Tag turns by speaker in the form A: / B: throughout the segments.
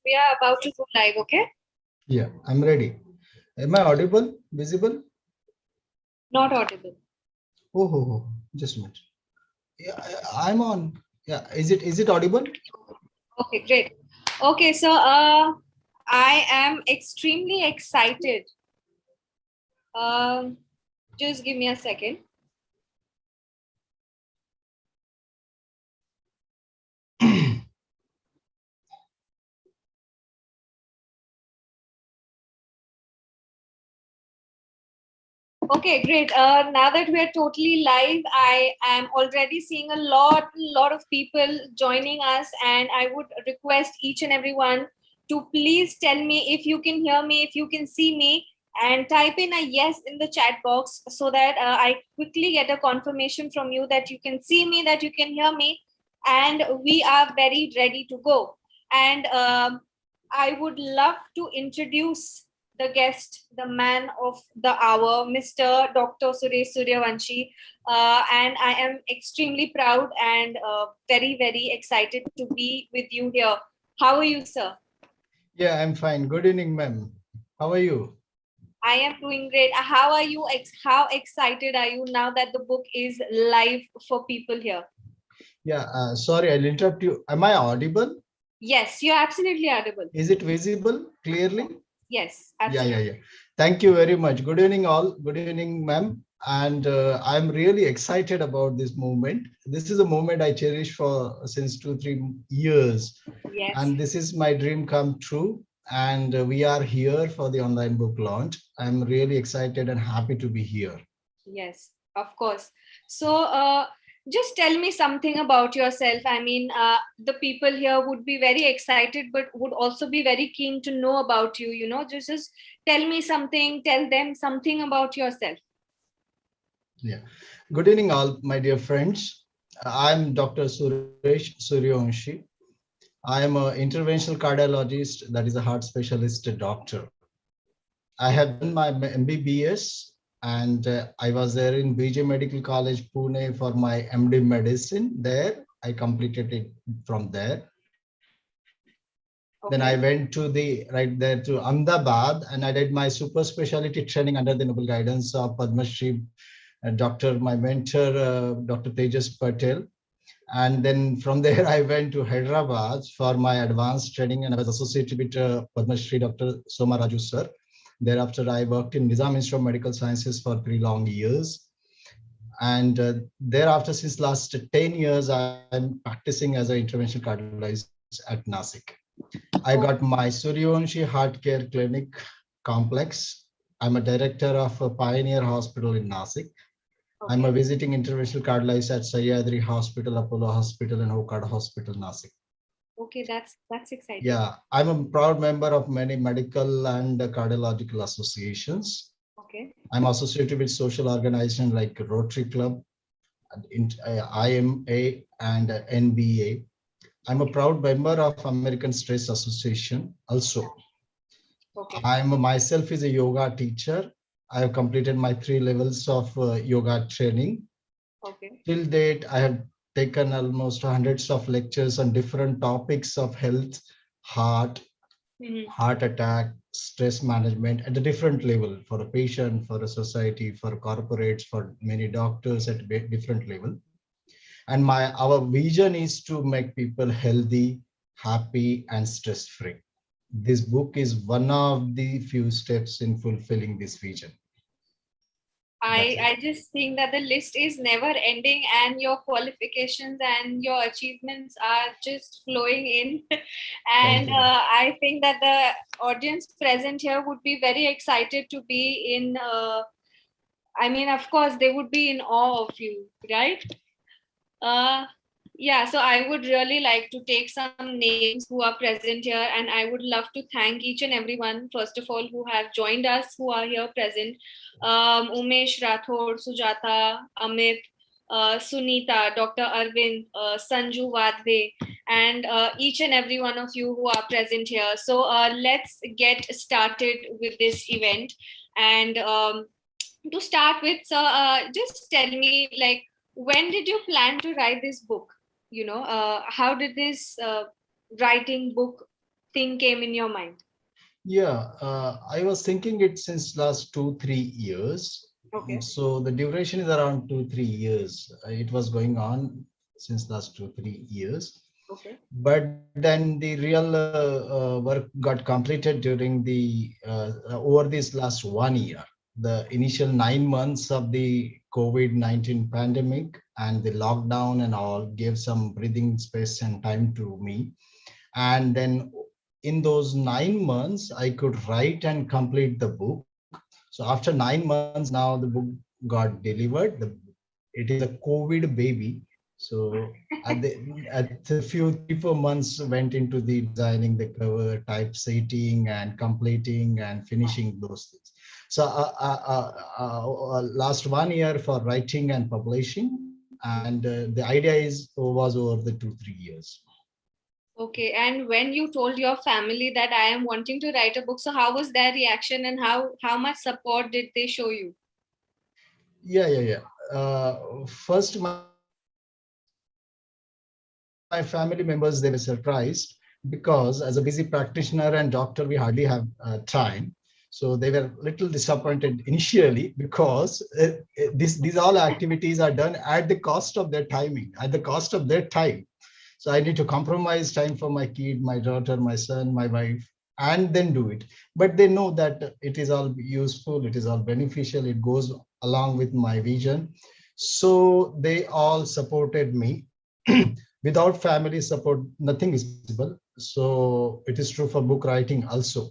A: We are about to go live, okay?
B: Yeah, I'm ready. Am I audible? Visible?
A: Not audible.
B: Oh, just a minute. Yeah, I'm on. Yeah, is it audible?
A: Okay, great. Okay, so I am extremely excited. Um, just give me a second. Okay, great. Now that we are totally live, I am already seeing a lot of people joining us, and I would request each and everyone to please tell me if you can hear me, if you can see me, and type in a yes in the chat box so that I quickly get a confirmation from you that you can see me, that you can hear me, and we are very ready to go. And I would love to introduce the guest, the man of the hour, Mr. Dr. Suresh Suryavanshi. And I am extremely proud and very excited to be with you here. How are you, sir?
B: Yeah, I'm fine. Good evening, ma'am. How are you?
A: I am doing great. How are you? How excited are you now that the book is live for people here?
B: Yeah, sorry, I'll interrupt you. Am I audible?
A: Yes, you're absolutely audible.
B: Is it visible clearly?
A: Yes,
B: Yeah,
A: absolutely.
B: yeah, yeah. Thank you very much. Good evening, all. Good evening, ma'am. And I'm really excited about this movement. This is a moment I cherish for since 2, 3 years.
A: Yes.
B: And this is my dream come true. And we are here for the online book launch. I'm really excited and happy to be here.
A: Yes, of course. So, just tell me something about yourself. I mean, the people here would be very excited, but would also be very keen to know about you. You know, just tell me something. Tell them something about yourself.
B: Yeah. Good evening, all my dear friends. I'm Dr. Suresh Suryavanshi. I am an interventional cardiologist, that is a heart specialist doctor. I have done my MBBS and I was there in BJ Medical College, Pune for my MD medicine. There, I completed it from there. Then I
A: Okay.
B: went to the right there to Ahmedabad and I did my super specialty training under the noble guidance of Padma Shri Dr. My mentor, Dr. Tejas Patel. And then from there, I went to Hyderabad for my advanced training and I was associated with Padma Shri Dr. Soma Raju sir. Thereafter, I worked in Nizam Institute of Medical Sciences for 3 long years. And thereafter, since last 10 years, I'm practicing as an interventional cardiologist at Nasik. I got
A: Oh,
B: my Suryavanshi Heart Care Clinic complex. I'm a director of a Pioneer Hospital in Nasik. I'm a
A: okay.
B: visiting interventional cardiologist at Sahyadri Hospital, Apollo Hospital, and Hokad Hospital, Nasik.
A: Okay, that's exciting.
B: Yeah, I'm a proud member of many medical and cardiological associations.
A: Okay.
B: I'm associated with social organizations like Rotary Club, IMA, and NBA. I'm a
A: Okay.
B: proud member of American Stress Association also.
A: Okay.
B: I'm myself is a yoga teacher. I have completed my 3 levels of yoga training.
A: Okay.
B: Till date, I have taken almost hundreds of lectures on different topics of health, heart,
A: Mhm.
B: heart attack, stress management at a different level for a patient, for a society, for corporates, for many doctors at a different level. And our vision is to make people healthy, happy, and stress-free. This book is one of the few steps in fulfilling this vision. That's it.
A: I just think that the list is never ending and your qualifications and your achievements are just flowing in.
B: Thank
A: And
B: you.
A: I think that the audience present here would be very excited to be in, I mean, of course, they would be in awe of you, right? Uh, yeah, so I would really like to take some names who are present here, and I would love to thank each and everyone, first of all, who have joined us, who are here present. Umesh Rathod, Sujata, Amit, Sunita, Dr. Arvind, Sanju Vadve, and each and every one of you who are present here. So let's get started with this event. And to start with, so just tell me, like, when did you plan to write this book? You know, how did this writing book thing came in your mind?
B: Yeah, I was thinking it since last 2, 3 years.
A: Okay.
B: So the duration is around 2, 3 years. It was going on since last 2, 3 years.
A: Okay.
B: But then the real work got completed during the over this last 1 year. The initial 9 months of the COVID-19 pandemic and the lockdown and all gave some breathing space and time to me. And then in those 9 months, I could write and complete the book. So after 9 months, now the book got delivered. It is a COVID baby. So at a few 3, 4 months went into the designing the cover, typesetting, and completing and finishing those things. So last 1 year for writing and publishing, and the idea was over the 2, 3 years.
A: Okay. And when you told your family that I am wanting to write a book, so how was their reaction and how much support did they show you?
B: Yeah. First, my family members, they were surprised because as a busy practitioner and doctor, we hardly have time. So they were little disappointed initially because these all activities are done at the cost of their timing, at the cost of their time. So I need to compromise time for my kid, my daughter, my son, my wife, and then do it. But they know that it is all useful, it is all beneficial, it goes along with my vision. So they all supported me. Without family support, nothing is possible. So it is true for book writing also.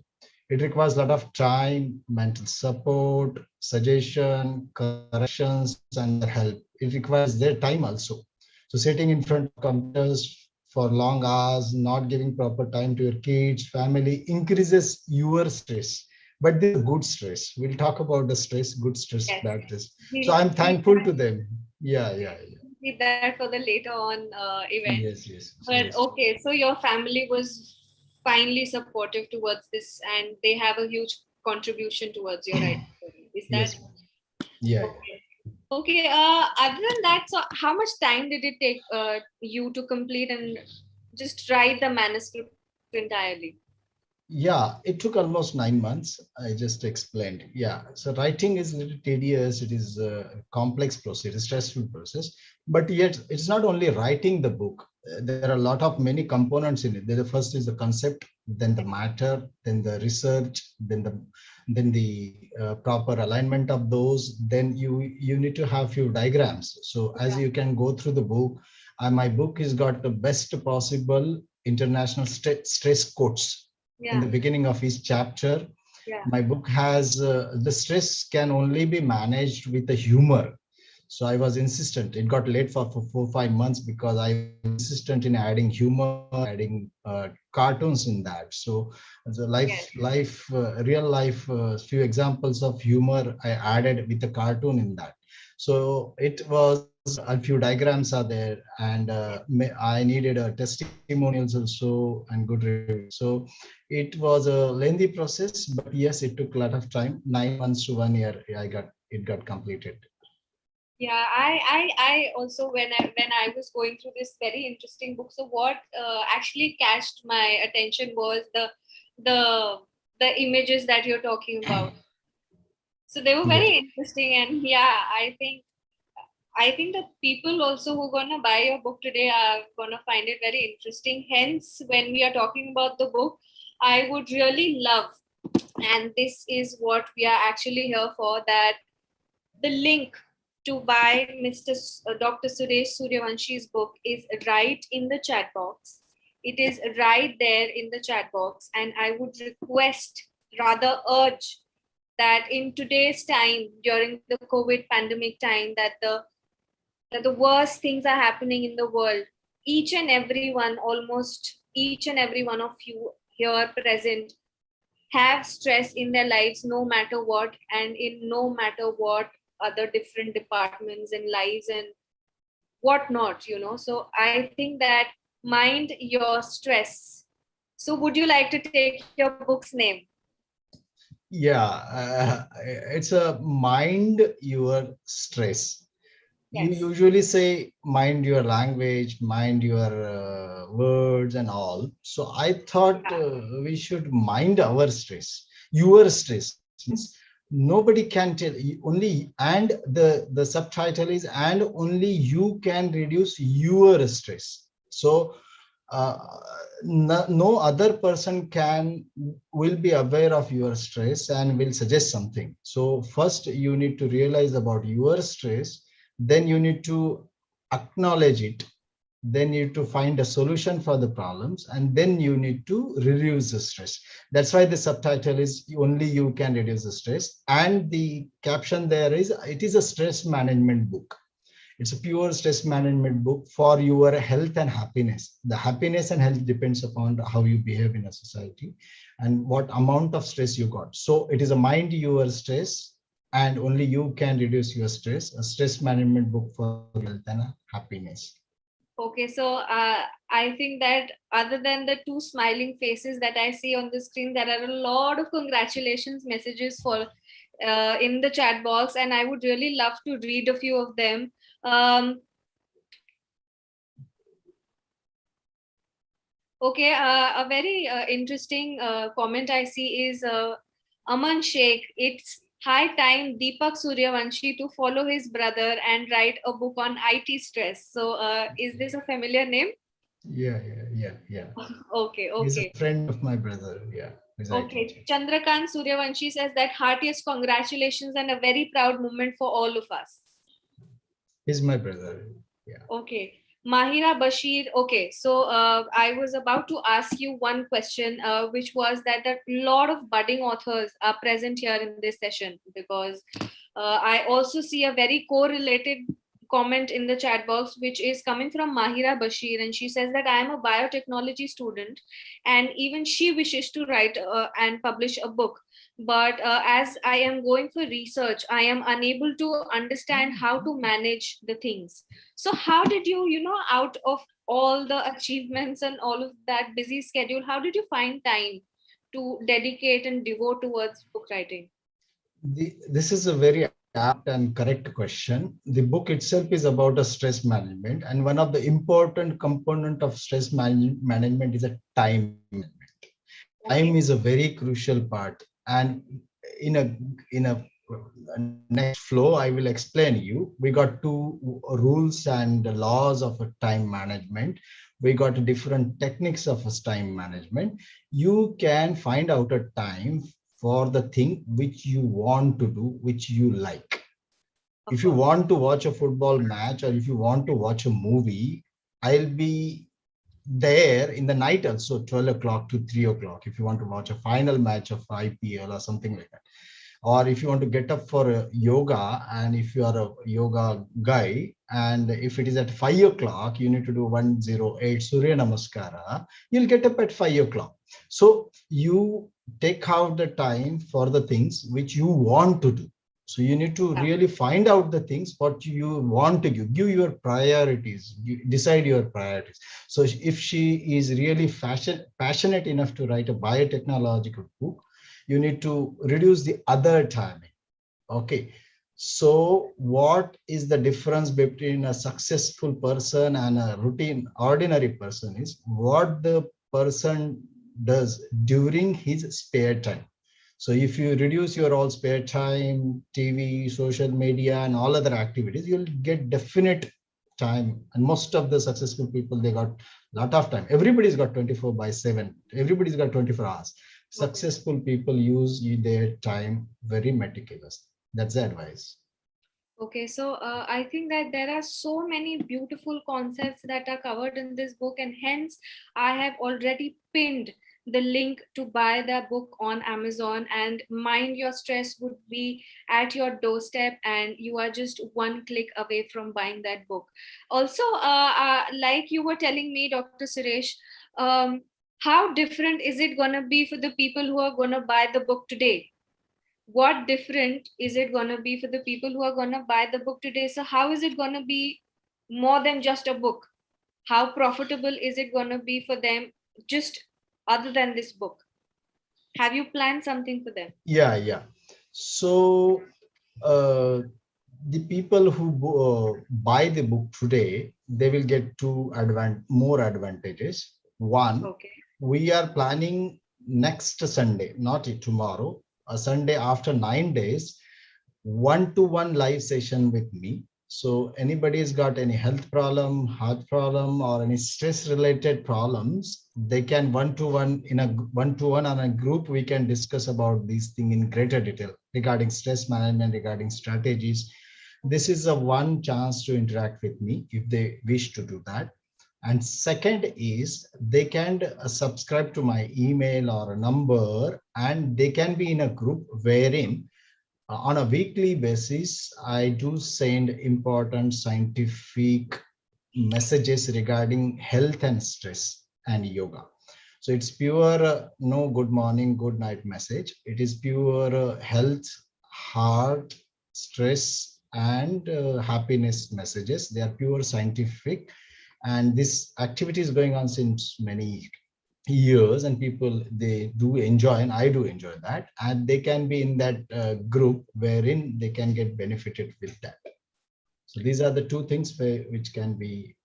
B: It requires a lot of time, mental support, suggestion, corrections, and their help. It requires their time also. So sitting in front of computers for long hours, not giving proper time to your kids, family increases your stress. But this is a good stress. We'll talk about the stress, good stress,
A: Yes.
B: bad stress. So
A: We'll
B: I'm
A: keep
B: thankful to them. Yeah.
A: keep that for the later on event. But
B: Yes.
A: okay, so your family was finally supportive towards this, and they have a huge contribution towards your writing. Is that
B: Yes. Yeah.
A: okay? Okay. Other than that, so how much time did it take you to complete and just write the manuscript entirely?
B: Yeah, it took almost 9 months. I just explained. Yeah, so writing is a little tedious. It is a complex process, a stressful process. But yet, it's not only writing the book. There are a lot of many components in it. The first is the concept, then the matter, then the research, then the proper alignment of those. Then you need to have few diagrams. So as
A: Yeah.
B: you can go through the book, my book has got the best possible international stress quotes in
A: Yeah.
B: the beginning of each chapter.
A: Yeah.
B: My book has the stress can only be managed with the humor. So I was insistent. It got late for 4, 5 months because I was insistent in adding humor, adding cartoons in that. So the
A: Yes.
B: real life, few examples of humor I added with the cartoon in that. So it was a few diagrams are there, and I needed testimonials also and good reviews. So it was a lengthy process, but yes, it took a lot of time. 9 months to 1 year, it got completed.
A: Yeah, I also when I was going through this very interesting book, so what actually catched my attention was the the images that you're talking about. So they were
B: Yes.
A: very interesting, and yeah, I think that people also who are gonna buy your book today are gonna find it very interesting. Hence, when we are talking about the book, I would really love, and this is what we are actually here for, that the link to buy Dr. Suresh Suryawanshi's book is right in the chat box. It is right there in the chat box. And I would request, rather urge, that in today's time, during the COVID pandemic time, that the worst things are happening in the world, each and every one, almost each and every one of you here present, have stress in their lives no matter what, and in no matter what other different departments in lives and whatnot, so I think that mind your stress. So would you like to take your book's name?
B: Yeah, it's a mind your stress. you
A: Yes.
B: usually say mind your language, mind your words and all. So I thought we should mind our stress. Your stress means nobody can tell only, and the subtitle is and only you can reduce your stress. So uh, no other person will be aware of your stress and will suggest something. So first you need to realize about your stress, then you need to acknowledge it, then you need to find a solution for the problems, and then you need to reduce the stress. That's why the subtitle is only you can reduce the stress, and the caption there is it is a stress management book. It's a pure stress management book for your health and happiness. The happiness and health depends upon how you behave in a society and what amount of stress you got. So it is a mind your stress, and only you can reduce your stress. A stress management book for health and happiness.
A: Okay, so I think that other than the two smiling faces that I see on the screen, there are a lot of congratulations messages for in the chat box, and I would really love to read a few of them. Um, okay, a very interesting comment I see is Aman Sheikh. It's high time Deepak Suryavanshi to follow his brother and write a book on IT stress. So, is this a familiar name?
B: Yeah.
A: Okay,
B: He's a
A: okay.
B: friend of my brother. Yeah, he's IT
A: Okay,
B: engineer.
A: Chandrakant Suryavanshi says that heartiest congratulations and a very proud moment for all of us.
B: He's my brother. Yeah.
A: Okay, Mahira Bashir. Okay, so I was about to ask you one question, which was that a lot of budding authors are present here in this session because I also see a very correlated comment in the chat box, which is coming from Mahira Bashir, and she says that I am a biotechnology student, and even she wishes to write and publish a book. But as I am going for research, I am unable to understand how to manage the things. So how did you, out of all the achievements and all of that busy schedule, how did you find time to dedicate and devote towards book writing?
B: This is a very apt and correct question. The book itself is about a stress management, and one of the important component of stress management is a time management. Time
A: Okay.
B: is a very crucial part, and in a next flow, I will explain you. We got two rules and laws of a time management. We got different techniques of a time management. You can find out a time for the thing which you want to do, which you like.
A: Of
B: If you
A: course.
B: want to watch a football match, or if you want to watch a movie, I'll be there in the night also, 12 o'clock to 3 o'clock, if you want to watch a final match of IPL or something like that. Or if you want to get up for a yoga, and if you are a yoga guy, and if it is at 5 o'clock, you need to do 108 Surya Namaskara, you'll get up at 5 o'clock. So you take out the time for the things which you want to do. So you need to
A: Yeah.
B: really find out the things what you want to give your priorities, decide your priorities. So if she is really passionate enough to write a biotechnological book, you need to reduce the other timing. Okay. So what is the difference between a successful person and a routine ordinary person is what the person does during his spare time. So if you reduce your all spare time, TV, social media, and all other activities, you'll get definite time. And most of the successful people, they got a lot of time. Everybody's got 24 by 7. Everybody's got 24 hours.
A: Okay.
B: Successful people use their time very meticulously. That's the advice.
A: Okay, so I think that there are so many beautiful concepts that are covered in this book, and hence I have already pinned the link to buy the book on Amazon. And Mind Your Stress would be at your doorstep, and you are just one click away from buying that book. Also, like you were telling me, Dr. Suresh, um, how different is it going to be for the people who are going to buy the book today? What different is it going to be for the people who are going to buy the book today? So how is it going to be more than just a book? How profitable is it going to be for them, just other than this book? Have you planned something for them?
B: Yeah. So uh, the people who buy the book today, they will get more advantages. One,
A: Okay.
B: we are planning next Sunday, not tomorrow, a Sunday after 9 days, one-to-one live session with me. So anybody's got any health problem, heart problem, or any stress related problems, they can one-to-one on a group. We can discuss about these things in greater detail regarding stress management, regarding strategies. This is a one chance to interact with me if they wish to do that. And second is they can subscribe to my email or a number, and they can be in a group wherein on a weekly basis, I do send important scientific messages regarding health and stress and yoga. So it's pure no good morning, good night message. It is pure health, heart, stress, and happiness messages. They are pure scientific. And this activity is going on since many years, and people, they do enjoy, and I do enjoy that, and they can be in that group wherein they can get benefited with that. So these are the two things which can be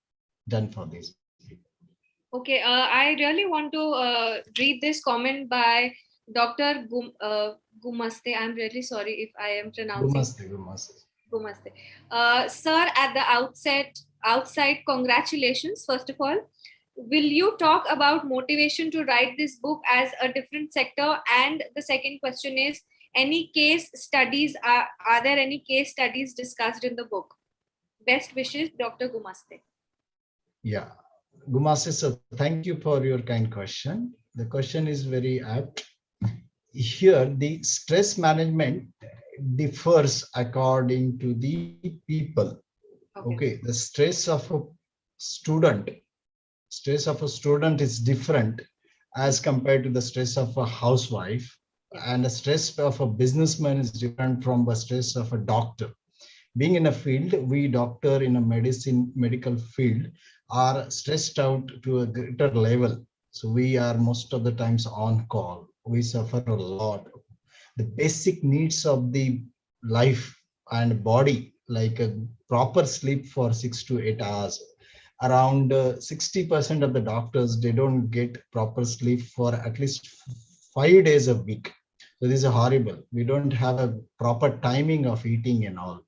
B: done for these people.
A: Okay, I really want to read this comment by Dr. Gumaste. I'm really sorry if I am pronouncing
B: Gumaste, gumaste.
A: Gumaste. Sir, at the outside, congratulations, first of all. Will you talk about motivation to write this book as a different sector? And the second question is, any case studies, are there any case studies discussed in the book? Best wishes, Dr. Gumaste.
B: Yeah, Gumaste, so thank you for your kind question. The question is very apt. Here the stress management differs according to the people. Okay, the student stress of a student is different as compared to the stress of a housewife, and the stress of a businessman is different from the stress of a doctor. Being in a field, we doctor in a medical field are stressed out to a greater level. So we are most of the times on call. We suffer a lot. The basic needs of the life and body, like a proper sleep for 6 to 8 hours. Around 60% of the doctors, they don't get proper sleep for at least 5 days a week. So this is horrible. We don't have a proper timing of eating and all.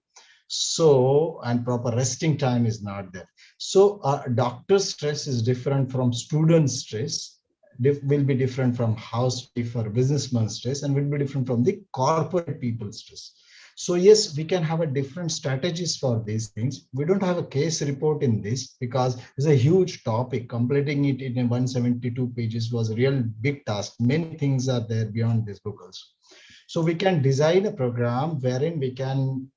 B: So, and proper resting time is not there. So doctor's stress is different from student stress, will be different from housewife or businessman stress, and will be different from the corporate people stress. So yes, we can have a different strategies for these things. We don't have a case report in this because it's a huge topic. Completing it in 172 pages was a real big task. Many things are there beyond this book also. So we can design a program wherein we can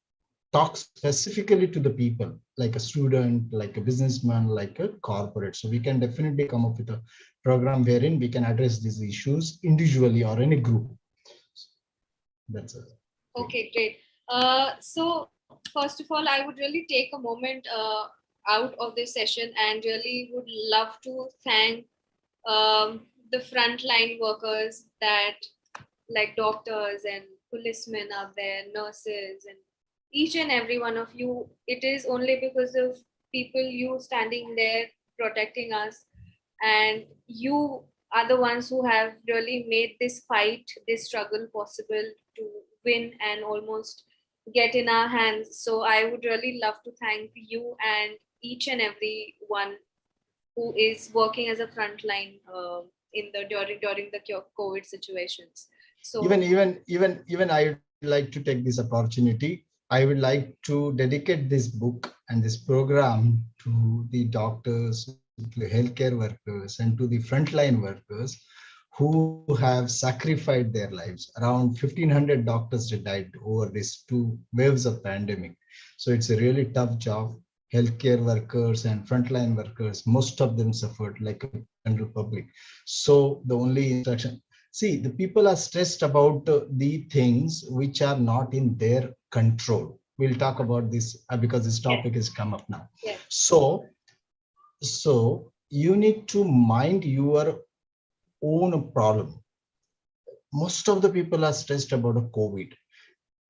B: talk specifically to the people, like a student, like a businessman, like a corporate. So we can definitely come up with a program wherein we can address these issues individually or in a group. That's it.
A: Okay, great. So first of all, I would really take a moment out of this session and really would love to thank the frontline workers, that like doctors and policemen out there, nurses, and each and every one of you. It is only because of people, you standing there protecting us, and you are the ones who have really made this fight, this struggle possible to win and almost get in our hands. So I would really love to thank you and each and every one who is working as a frontline in the during the COVID situations. So
B: Even I would like to take this opportunity. I would like to dedicate this book and this program to the doctors, to the healthcare workers, and to the frontline workers who have sacrificed their lives. Around 1,500 doctors died over these two waves of pandemic. So it's a really tough job. Healthcare workers and frontline workers, most of them suffered like a general public. So the only instruction, see, the people are stressed about the things which are not in their control. We'll talk about this because this topic has come up now.
A: yes.
B: So you need to mind your own problem. Most of the people are stressed about a COVID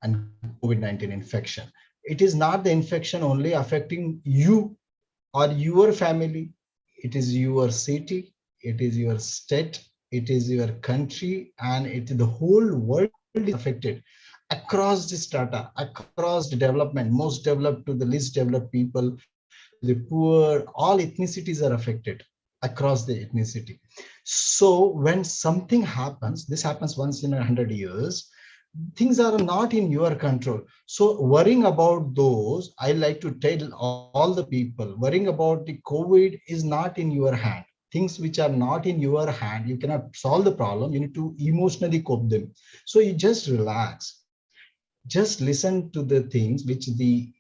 B: and COVID-19 infection. it is not the infection only affecting you or your family. It is your city, it is your state, it is your country, and the whole world is affected across the strata, across the development, most developed to the least developed people, to the poor, all ethnicities are affected across the ethnicity. So when something happens, this happens once in 100 years, things are not in your control. So worrying about those, I like to tell all the people, worrying about the COVID is not in your hand. Things which are not in your hand, you cannot solve the problem. You need to emotionally cope them. So you just relax, just listen to the things which the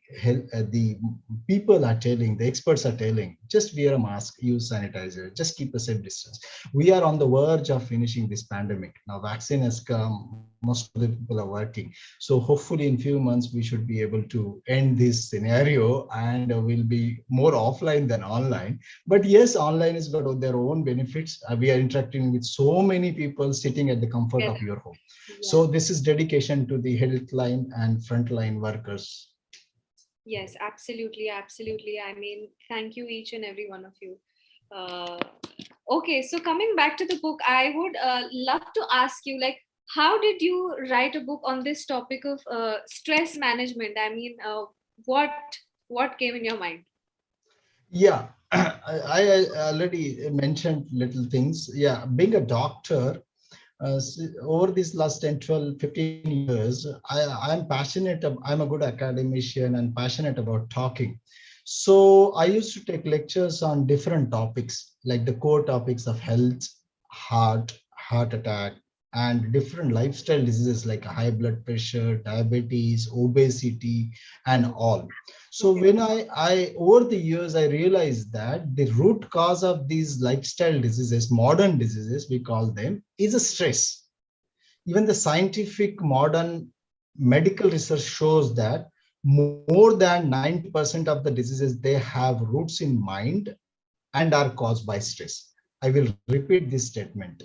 B: people are telling, the experts are telling. Just wear a mask, use sanitizer, just keep a safe distance. We are on the verge of finishing this pandemic. Now vaccine has come, most of the people are working. So hopefully in few months we should be able to end this scenario, and we'll be more offline than online. But yes, online has got their own benefits. We are interacting with so many people sitting at the comfort
A: Yeah.
B: of your home.
A: Yeah.
B: So this is dedication to the health line and frontline workers.
A: Yes, absolutely, absolutely. I mean, thank you, each and every one of you. Uh, okay, so coming back to the book, I would love to ask you, like, how did you write a book on this topic of stress management? I mean, what what came in your mind?
B: Yeah, I already mentioned little things. Yeah, being a doctor, over these last 10, 12, 15 years, I'm passionate, I'm a good academician and passionate about talking. So I used to take lectures on different topics, like the core topics of health, heart attack, and different lifestyle diseases like high blood pressure, diabetes, obesity, and all. So
A: Okay.
B: when I over the years, I realized that the root cause of these lifestyle diseases, modern diseases, we call them, is a stress. Even the scientific modern medical research shows that more than 90% of the diseases, they have roots in mind and are caused by stress. I will repeat this statement.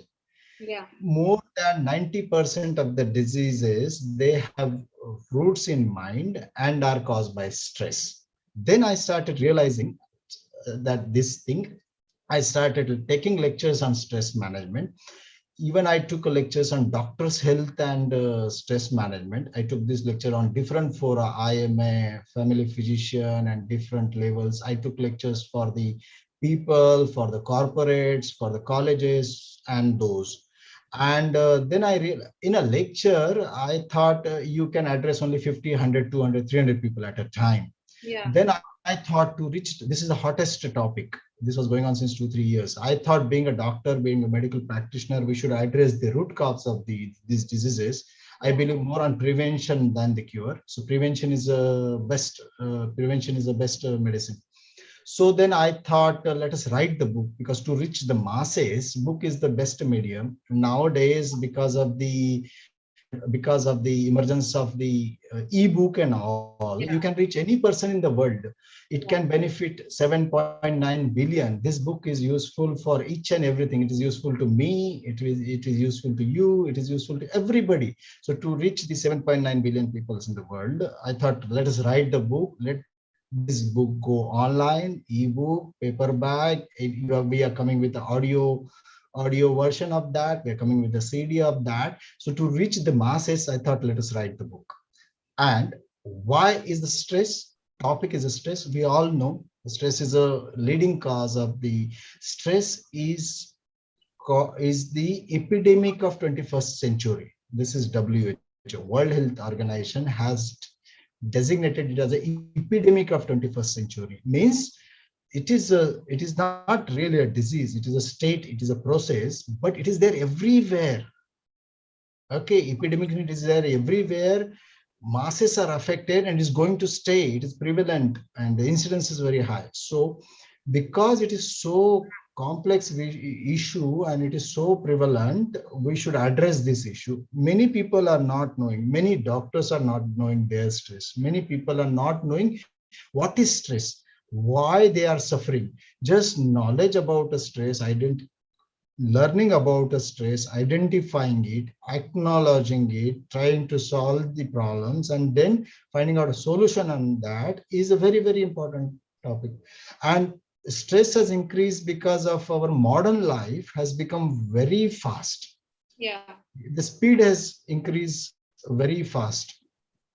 A: Yeah.
B: More than 90% of the diseases, they have roots in mind and are caused by stress. Then I started realizing that this thing, I started taking lectures on stress management. Even I took lectures on doctors health and stress management. I took this lecture on different fora. I am a family physician and different levels. I took lectures for the people, for the corporates, for the colleges, and those. And then in a lecture, I thought you can address only 50, 100, 200, 300 people at a time.
A: Yeah.
B: Then I thought to reach, this is the hottest topic. This was going on since 2, 3 years. I thought being a doctor, being a medical practitioner, we should address the root cause of these diseases. I
A: Yeah.
B: believe more on prevention than the cure. So prevention is the best medicine. So then I thought, let us write the book, because to reach the masses, book is the best medium nowadays, because of the emergence of the e-book and all. You can
A: Yeah.
B: reach any person in the world. It can
A: Yeah.
B: benefit 7.9 billion. This book is useful for each and everything. It is useful to me, it is useful to you, it is useful to everybody. So to reach the 7.9 billion people in the world, I thought, let us write the book. Let this book go online, ebook, paperback. We are coming with the audio version of that. We're coming with the CD of that. So to reach the masses, I thought, let us write the book. And why is the stress? Topic is a stress. We all know stress is a leading cause of the stress is the epidemic of 21st century. This is WHO, World Health Organization, has designated it as an epidemic of 21st century. Means it is not really a disease, it is a state, it is a process, but it is there everywhere. Okay, epidemic is there everywhere. Masses are affected and is going to stay. It is prevalent and the incidence is very high. So because it is so complex issue and it is so prevalent, we should address this issue. Many people are not knowing, many doctors are not knowing their stress. Many people are not knowing what is stress, why they are suffering. Just knowledge about the stress, learning about a stress, identifying it, acknowledging it, trying to solve the problems, and then finding out a solution on that is a very, very important topic. And stress has increased because of our modern life has become very fast.
A: Yeah.
B: The speed has increased very fast.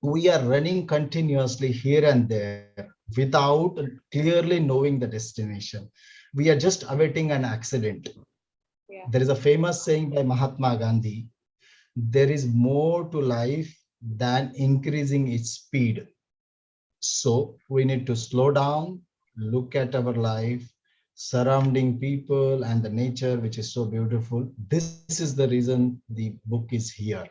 B: We are running continuously here and there without clearly knowing the destination. We are just awaiting an accident.
A: Yeah.
B: There is a famous saying by Mahatma Gandhi, there is more to life than increasing its speed. So we need to slow down, look at our life, surrounding people and the nature, which is so beautiful. This is the reason the book is here.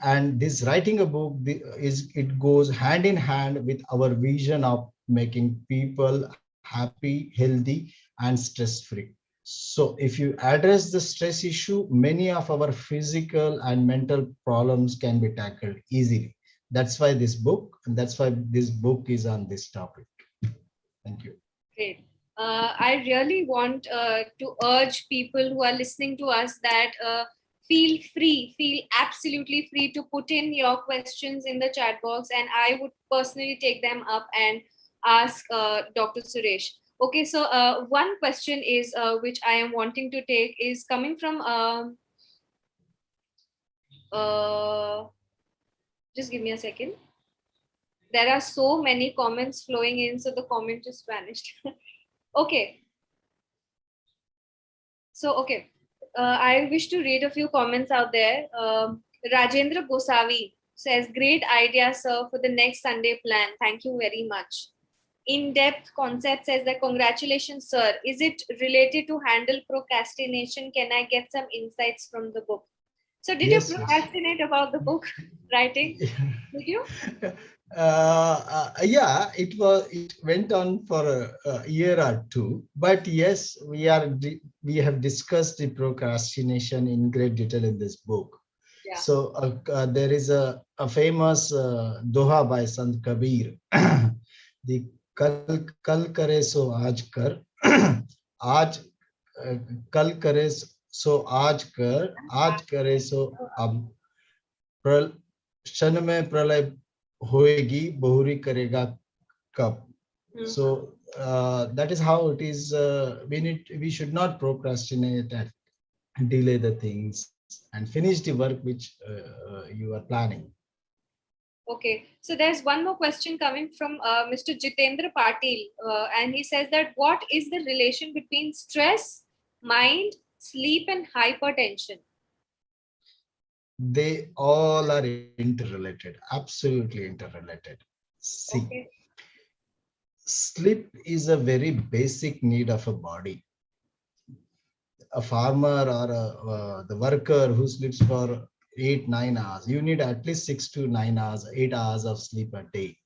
B: And this writing a book it goes hand in hand with our vision of making people happy, healthy, and stress free. So if you address the stress issue, many of our physical and mental problems can be tackled easily. That's why this book, and that's why this book is on this topic. Thank you.
A: Great. I really want to urge people who are listening to us that feel free, feel absolutely free to put in your questions in the chat box, and I would personally take them up and ask Dr. Suresh. Okay, so one question is which I am wanting to take is coming from uh, just give me a second. There are so many comments flowing in, so the comment just vanished. Okay. So, okay. I wish to read a few comments out there. Rajendra Gosavi says, great idea, sir, for the next Sunday plan. Thank you very much. In-depth concept says that congratulations, sir. Is it related to handle procrastination? Can I get some insights from the book? So, did
B: Yes,
A: you
B: yes.
A: procrastinate about the book writing? Did you?
B: Yeah, it went on for a year or two, but yes, we have discussed the procrastination in great detail in this book.
A: Yeah.
B: So there is a famous doha by Sant Kabir. The kal kare so aaj kar, aaj kal kare so aaj kare so ab, क्षण में प्रलय होएगी बहुरी करेगा कब. So that is how it is. We should not procrastinate and delay the things and finish the work which you are planning.
A: Okay, so there's one more question coming from Mr. Jitendra Patil, and he says that what is the relation between stress, mind, sleep, and hypertension?
B: They all are interrelated, absolutely interrelated. See,
A: Okay.
B: sleep is a very basic need of a body. A farmer or the worker who sleeps for 8-9 hours, you need at least 6 to 9 hours, 8 hours of sleep a day.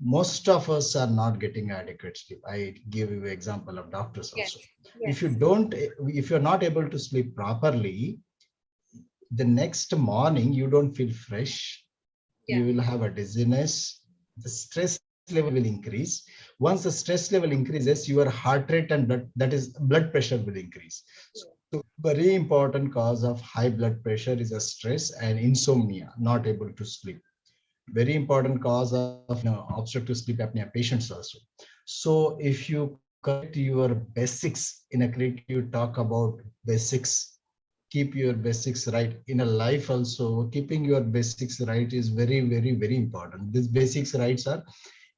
B: Most of us are not getting adequate sleep. I give you an example of doctors also.
A: Yes.
B: If you're not able to sleep properly, the next morning you don't feel fresh.
A: Yeah.
B: You will have a dizziness. The stress level will increase. Once the stress level increases, your heart rate and blood pressure will increase. So very important cause of high blood pressure is a stress and insomnia, not able to sleep. Very important cause of obstructive sleep apnea patients also. So if you correct your basics in a cricket, you talk about basics, keep your basics right in a life also. Keeping your basics right is very, very, very important. These basics rights are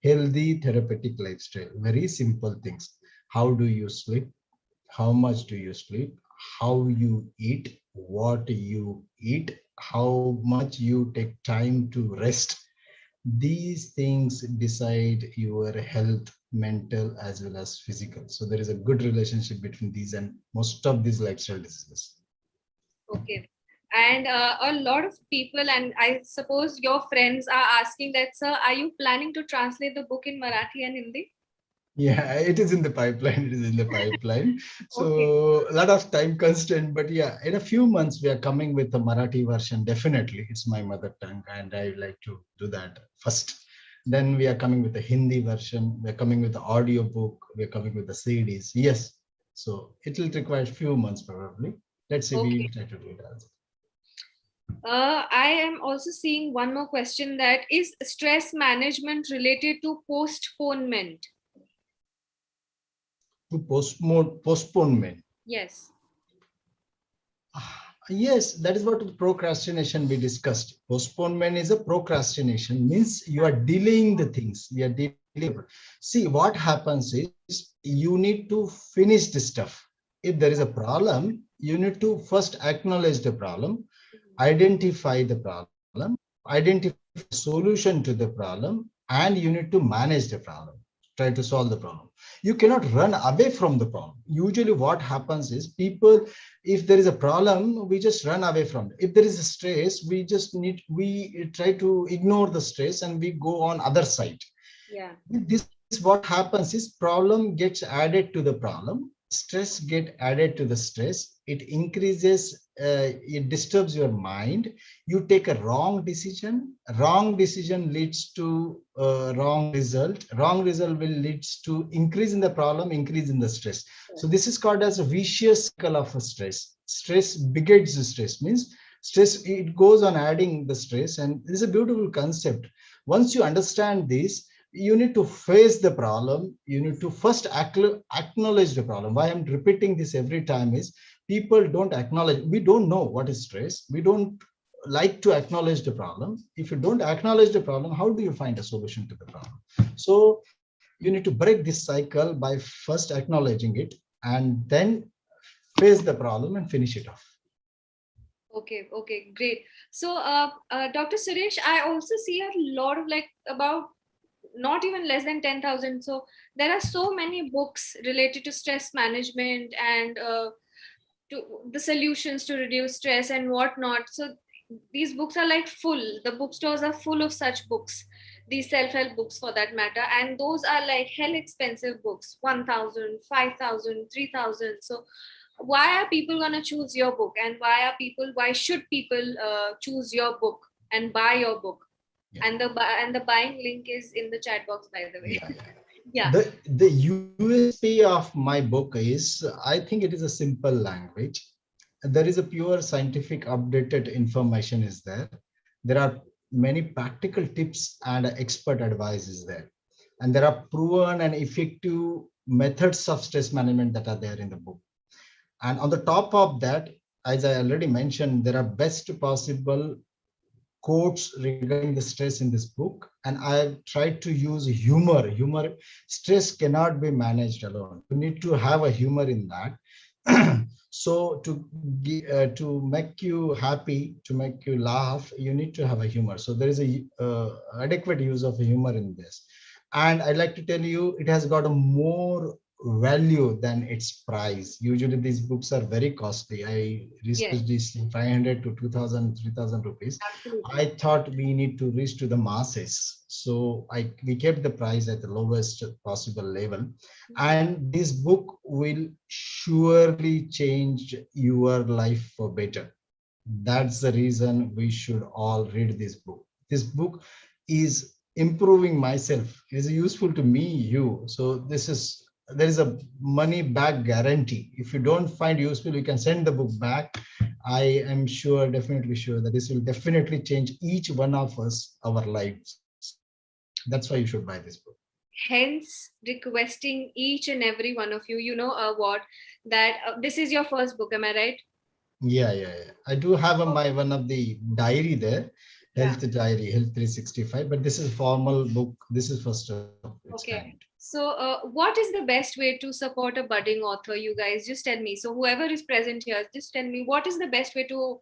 B: healthy therapeutic lifestyle, very simple things. How do you sleep? How much do you sleep? How you eat? What you eat? How much you take time to rest? These things decide your health, mental as well as physical. So there is a good relationship between these and most of these lifestyle diseases.
A: Okay. And a lot of people, and I suppose your friends, are asking that, sir, are you planning to translate the book in Marathi and Hindi?
B: Yeah, it is in the pipeline. It is in the pipeline. So
A: Okay.
B: a lot of time constraint, but yeah, in a few months we are coming with the Marathi version. Definitely, it's my mother tongue, and I like to do that first. Then we are coming with the Hindi version. We're coming with the audio book. We're coming with the CDs. Yes. So it will require a few months probably. Let's see,
A: Okay.
B: we try to do it as
A: I am also seeing one more question, that is stress management related to postponement?
B: to postponement.
A: Yes.
B: Yes, that is what procrastination we discussed. Postponement is a procrastination, means you are delaying the things. You are delaying. See, what happens is you need to finish the stuff. If there is a problem, you need to first acknowledge the problem, identify the problem, identify solution to the problem, and you need to manage the problem, try to solve the problem. You cannot run away from the problem. Usually what happens is people, if there is a problem, we just run away from it. If there is a stress, we try to ignore the stress and we go on other side.
A: Yeah.
B: With this, what happens is problem gets added to the problem, stress get added to the stress, it increases, it disturbs your mind, you take a wrong decision leads to wrong result will leads to increase in the problem, increase in the stress. So this is called as a vicious cycle of a stress begets the stress, means stress, it goes on adding the stress. And this is a beautiful concept. Once you understand this, you need to face the problem. You need to first acknowledge the problem. Why I'm repeating this every time is people don't acknowledge. We don't know what is stress. We don't like to acknowledge the problem. If you don't acknowledge the problem, how do you find a solution to the problem? So you need to break this cycle by first acknowledging it and then face the problem and finish it off.
A: Okay, okay, great. So, Dr. Suresh, I also see a lot of, like, about not even less than 10,000. So there are so many books related to stress management and to the solutions to reduce stress and whatnot. So these books are like full. The bookstores are full of such books, these self-help books for that matter. And those are like hell expensive books, 1,000, 5,000, 3,000. So why are people going to choose your book, and why should people choose your book and buy your book?
B: Yeah.
A: And the buying link is in the chat box, by the way.
B: Yeah, yeah.
A: Yeah.
B: The USP of my book is, I think it is a simple language. There is a pure scientific updated information is there. There are many practical tips and expert advice is there. And there are proven and effective methods of stress management that are there in the book. And on the top of that, as I already mentioned, there are best possible quotes regarding the stress in this book. And I tried to use humor. Stress cannot be managed alone. You need to have a humor in that. So to make you happy, to make you laugh, you need to have a humor. So there is a adequate use of humor in this. And I'd like to tell you, it has got a more value than its price. Usually these books are very costly. I
A: Yes,
B: researched this 500 to 2,000, 3,000 rupees.
A: absolutely.
B: I thought we need to reach to the masses. So we kept the price at the lowest possible level. And this book will surely change your life for better. That's the reason we should all read this book. This book is improving myself. It is useful to me, you. So there is a money back guarantee. If you don't find useful, you can send the book back. I am sure, definitely sure, that this will definitely change each one of us, our lives. That's why you should buy this book.
A: Hence, requesting each and every one of you, what, that this is your first book, am I right?
B: Yeah. I do have my one of the diary there,
A: Yeah.
B: Health 365, but this is formal book. This is first of its
A: Okay.
B: kind.
A: So, what is the best way to support a budding author? You guys just tell me. So, whoever is present here, just tell me what is the best way to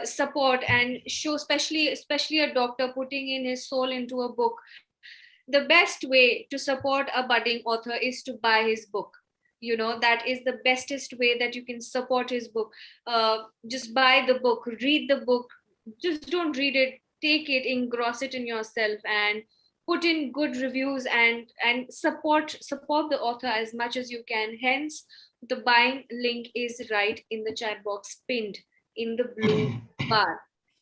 A: support and show, especially a doctor putting in his soul into a book. The best way to support a budding author is to buy his book. That is the bestest way that you can support his book. Just buy the book, read the book. Just don't read it, take it, engross it in yourself, and put in good reviews, and support the author as much as you can. Hence, the buying link is right in the chat box, pinned in the blue bar.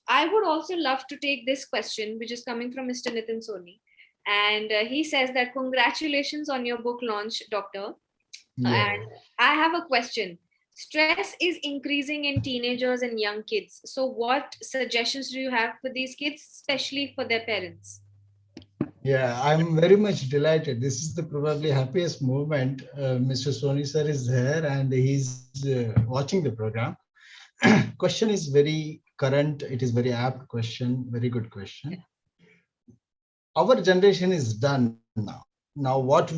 A: I would also love to take this question, which is coming from Mr. Nitin Soni. And he says that congratulations on your book launch, doctor.
B: Yeah.
A: And I have a question. Stress is increasing in teenagers and young kids. So, what suggestions do you have for these kids, especially for their parents?
B: Yeah, I'm very much delighted. This is the probably happiest moment. Mr. Soni sir is there and he's watching the program. Question is very current. It is very apt question. Very good question. Our generation is done now. Now, what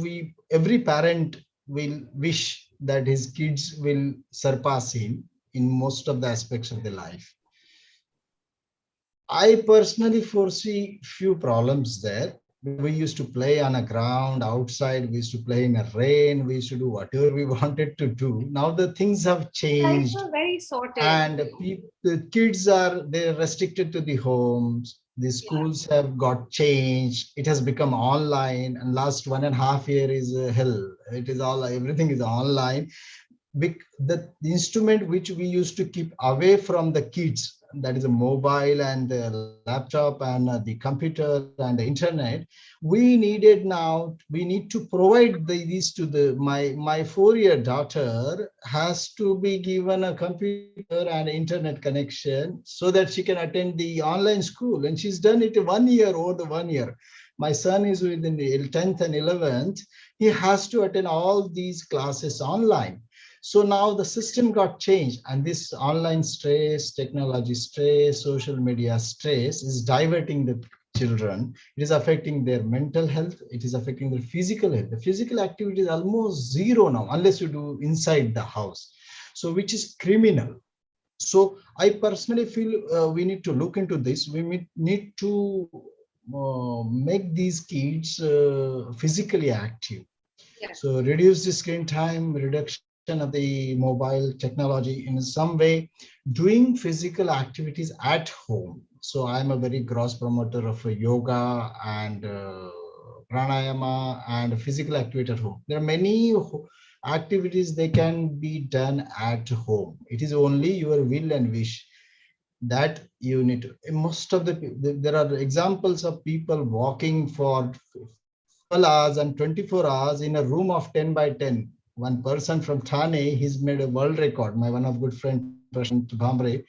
B: every parent will wish that his kids will surpass him in most of the aspects of their life. I personally foresee few problems there. We used to play on a ground outside. We used to play in a rain. We used to do whatever we wanted to do. Now the things have
A: Life
B: changed,
A: was very sorted.
B: and the kids are they're restricted to the homes. The
A: Yeah.
B: schools have got changed. It has become online, and last 1.5 year is hell. It is all everything is online. The instrument which we used to keep away from the kids, that is a mobile and a laptop and the computer and the internet, we need to provide these to my 4-year daughter has to be given a computer and internet connection so that she can attend the online school, and she's done it 1 year, over the 1 year. My son is within the 10th and 11th. He has to attend all these classes online. So now the system got changed, and this online stress, technology stress, social media stress is diverting the children. It is affecting their mental health. It is affecting their physical health. The physical activity is almost zero now, unless you do inside the house. So which is criminal. So I personally feel we need to look into this. We need to make these kids physically active.
A: Yeah.
B: So reduce the screen time, reduction of the mobile technology in some way, doing physical activities at home. So I'm a very gross promoter of yoga and pranayama and physical activity at home. There are many activities they can be done at home. It is only your will and wish that you need to. Most of there are examples of people walking for 12 hours and 24 hours in a room of 10 by 10. One person from Thane, he's made a world record. My one of good friend, Prashant Bhambre,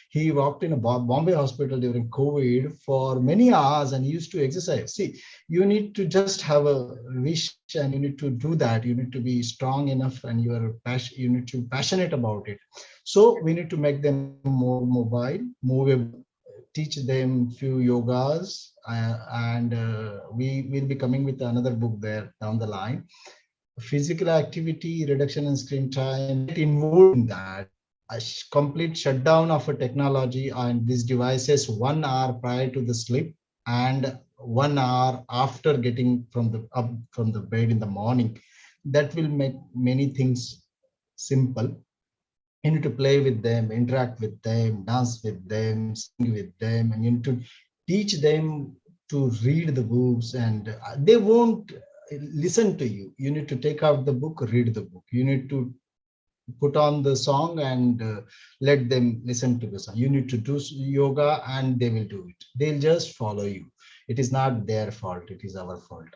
B: he walked in a Bombay hospital during COVID for many hours and he used to exercise. See, you need to just have a wish and you need to do that. You need to be strong enough and you need to be passionate about it. So we need to make them more mobile, movable, teach them few yogas, and we will be coming with another book there down the line. Physical activity, reduction in screen time, get involved in that. Complete shutdown of a technology and these devices 1 hour prior to the sleep and 1 hour after getting from the up from the bed in the morning. That will make many things simple. You need to play with them, interact with them, dance with them, sing with them, and you need to teach them to read the books, and they won't listen to you. You need to take out the book, read the book. You need to put on the song and let them listen to the song. You need to do yoga and they will do it. They'll just follow you. It is not their fault, it is our fault.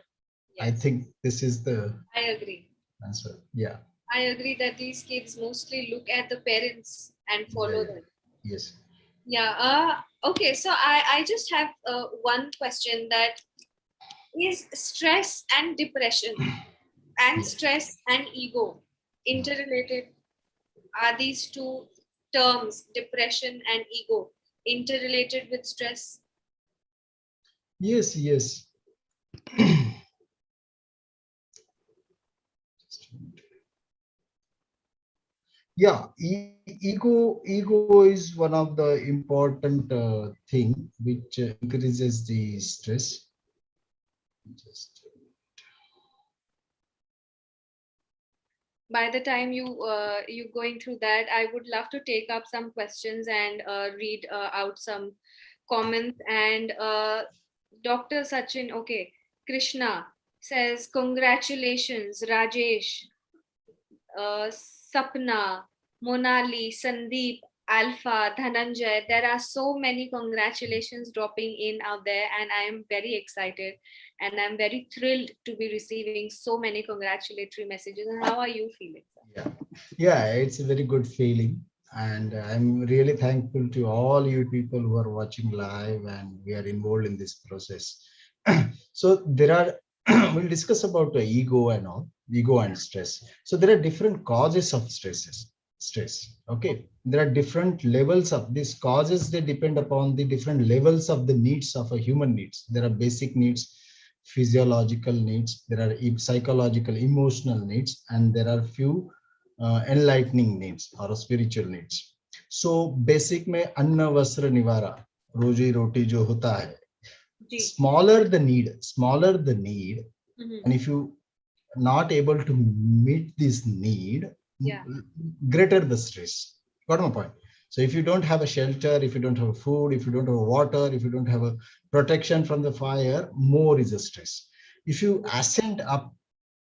B: I
A: Yes,
B: think this is the
A: I agree.
B: answer. Yeah.
A: I agree that these kids mostly look at the parents and
B: Yeah,
A: follow
B: yeah.
A: them.
B: Yes.
A: Yeah. Okay. So I just have one question, that is stress and depression and
B: Yeah.
A: stress and ego interrelated? Are these two terms, depression and ego, interrelated with stress?
B: Yes, yes. Yeah, ego is one of the important thing which increases the stress. Just
A: By the time you going through that, I would love to take up some questions and read out some comments. And Dr. Sachin, okay, Krishna says, congratulations, Rajesh, Sapna, Monali, Sandeep, Alpha, Dhananjay. There are so many congratulations dropping in out there, and I am very excited and I'm very thrilled to be receiving so many congratulatory messages. And how are you feeling, sir?
B: Yeah, yeah, it's a very good feeling. And I'm really thankful to all you people who are watching live and we are involved in this process. So there are, we'll discuss about the ego and all, ego and stress. So there are different causes of stress. Okay. There are different levels of these causes. They depend upon the different levels of the needs of a human needs. There are basic needs, physiological needs, there are psychological, emotional needs, and there are few enlightening needs or spiritual needs. So basic में अन्न वस्त्र निवारा रोजी रोटी जो होता है, smaller the need, and if you not able to meet this need, greater the stress. Got my point? So if you don't have a shelter, if you don't have food, if you don't have water, if you don't have a protection from the fire, more is a stress. If you ascend up,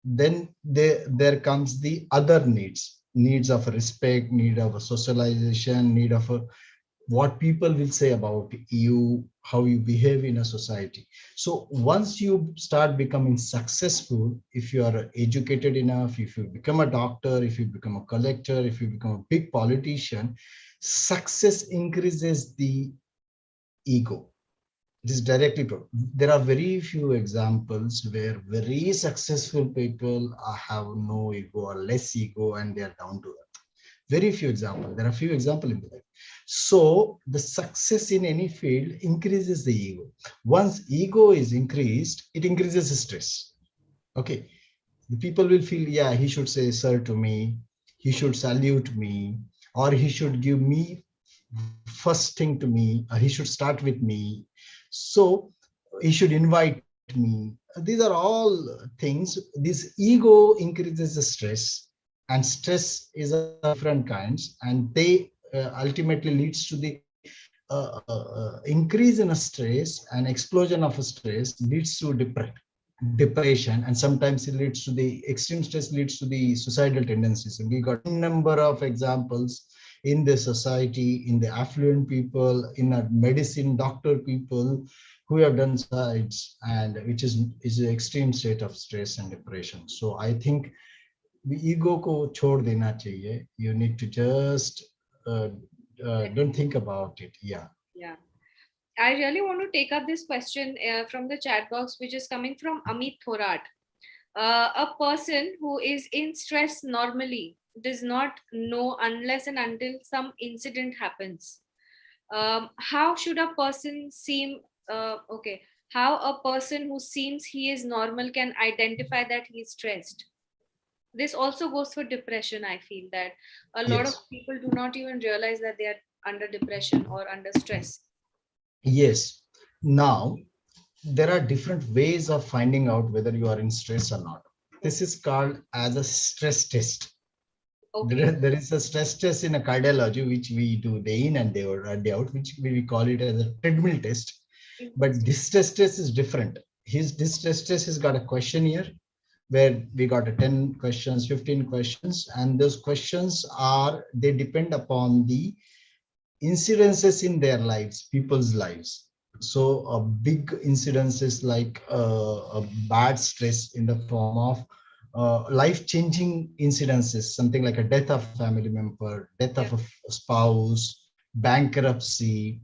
B: then there comes the other needs of respect, need of a socialization, need of a what people will say about you, how you behave in a society. So once you start becoming successful, if you are educated enough, if you become a doctor, if you become a collector, if you become a big politician, success increases the ego. It is directly true. There are very few examples where very successful people have no ego or less ego and they are down to earth. Very few examples. There are few examples in the life. So the success in any field increases the ego. Once ego is increased, it increases the stress. Okay. The people will feel, yeah, he should say sir to me, he should salute me, or he should give me first thing to me, or he should start with me. So he should invite me. These are all things. This ego increases the stress, and stress is of different kinds, and they ultimately leads to the increase in a stress and explosion of a stress leads to depression, and sometimes it leads to the extreme stress leads to the suicidal tendencies. And we got a number of examples in the society, in the affluent people, in a medicine doctor people who have done suicides, and which is an extreme state of stress and depression. So I think the ego ko chhod dena chahiye. You need to just don't think about it. Yeah.
A: I really want to take up this question from the chat box, which is coming from Amit Thorat. A person who is in stress normally does not know unless and until some incident happens. How should a person seem, how a person who seems he is normal can identify that he is stressed? This also goes for depression. I feel that a lot of people do not even realize that they are under depression or under stress.
B: Yes. Now, there are different ways of finding out whether you are in stress or not. This is called as a stress test. Okay. There is a stress test in a cardiology, which we do day in and day out, which we call it as a treadmill test. But this test is different. This test has got a questionnaire where we got a 10 questions, 15 questions, and those questions they depend upon the incidences in their lives, people's lives. So big incidences like a bad stress in the form of life-changing incidences, something like a death of a family member, death of a spouse, bankruptcy,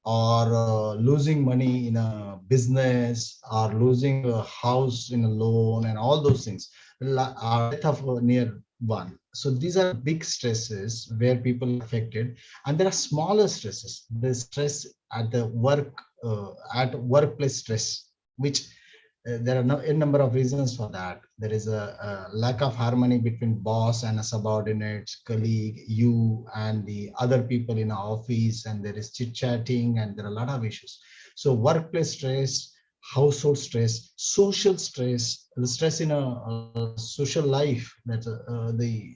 B: or losing money in a business, or losing a house in a loan, and all those things, or death of a near one. So these are big stresses where people are affected, and there are smaller stresses. The stress at the workplace stress, which there are a number of reasons for that. There is a lack of harmony between boss and a subordinate, colleague, you and the other people in the office, and there is chit-chatting, and there are a lot of issues. So workplace stress, household stress, social stress, the stress in a social life, that the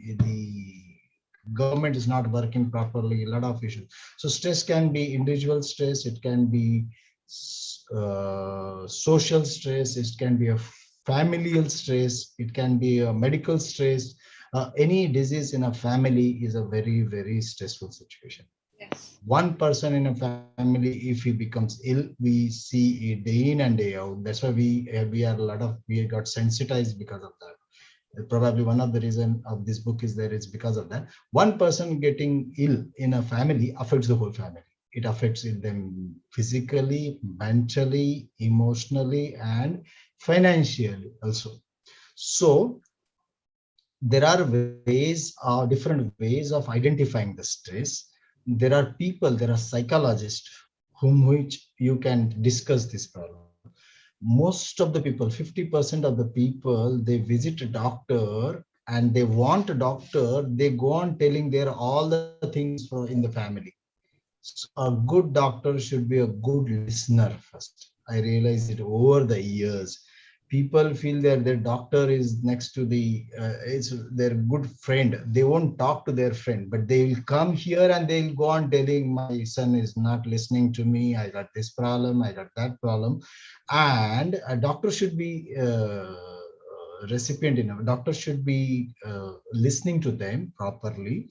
B: government is not working properly, a lot of issues. So stress can be individual stress, it can be social stress, it can be a familial stress, it can be a medical stress. Any disease in a family is a very, very stressful situation. One person in a family, if he becomes ill, we see it day in and day out. That's why we got sensitized because of that. Probably one of the reason of this book is there is because of that. One person getting ill in a family affects the whole family. It affects them physically, mentally, emotionally, and financially also. So there are different ways of identifying the stress. There are people, there are psychologists whom which you can discuss this problem. Most of the people, 50% of the people, they visit a doctor and they want a doctor, they go on telling their all the things for in the family. So a good doctor should be a good listener first. I realized it over the years. People feel that their doctor is next to it's their good friend. They won't talk to their friend, but they will come here and they'll go on telling, my son is not listening to me. I got this problem. I got that problem. And a doctor should be recipient enough. Doctor should be listening to them properly,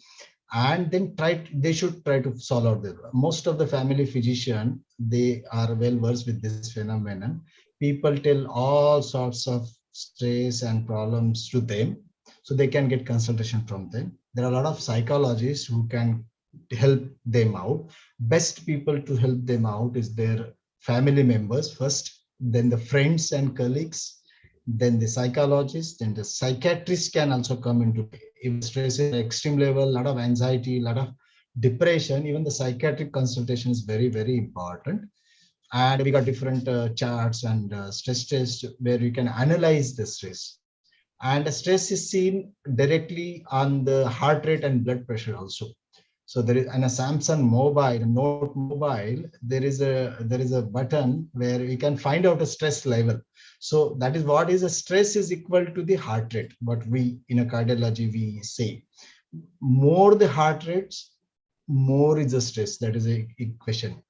B: and then they should try to solve out the most of the family physician, they are well versed with this phenomenon. People tell all sorts of stress and problems to them, so they can get consultation from them. There are a lot of psychologists who can help them out. Best people to help them out is their family members first, then the friends and colleagues, then the psychologist, then the psychiatrist can also come into play. If the stress is extreme level, a lot of anxiety, a lot of depression, even the psychiatric consultation is very, very important. And we got different charts and stress tests where you can analyze the stress. And the stress is seen directly on the heart rate and blood pressure also. So there is, on a Samsung mobile, Note mobile, there is a button where you can find out a stress level. So that is what is a stress is equal to the heart rate. What we in a cardiology we say, more the heart rates, more is the stress. That is a equation.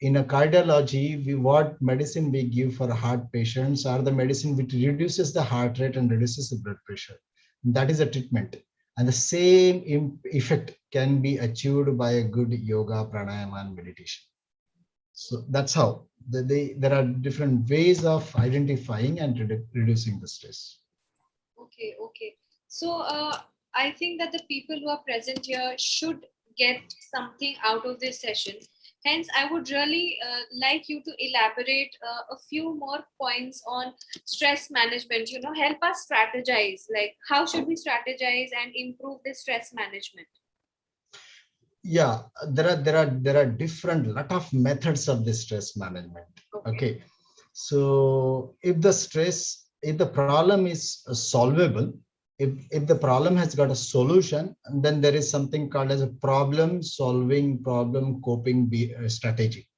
B: In a cardiology, what medicine we give for heart patients are the medicine which reduces the heart rate and reduces the blood pressure. That is a treatment. And the same effect can be achieved by a good yoga, pranayama, and meditation. So that's how there are different ways of identifying and reducing the stress.
A: Okay, okay. So I think that the people who are present here should get something out of this session. Hence, I would really like you to elaborate a few more points on stress management. Help us strategize. Like, how should we strategize and improve the stress management?
B: Yeah, there are different lot of methods of the stress management. Okay. So if the problem is solvable, if the problem has got a solution, then there is something called as a problem solving, problem coping strategy.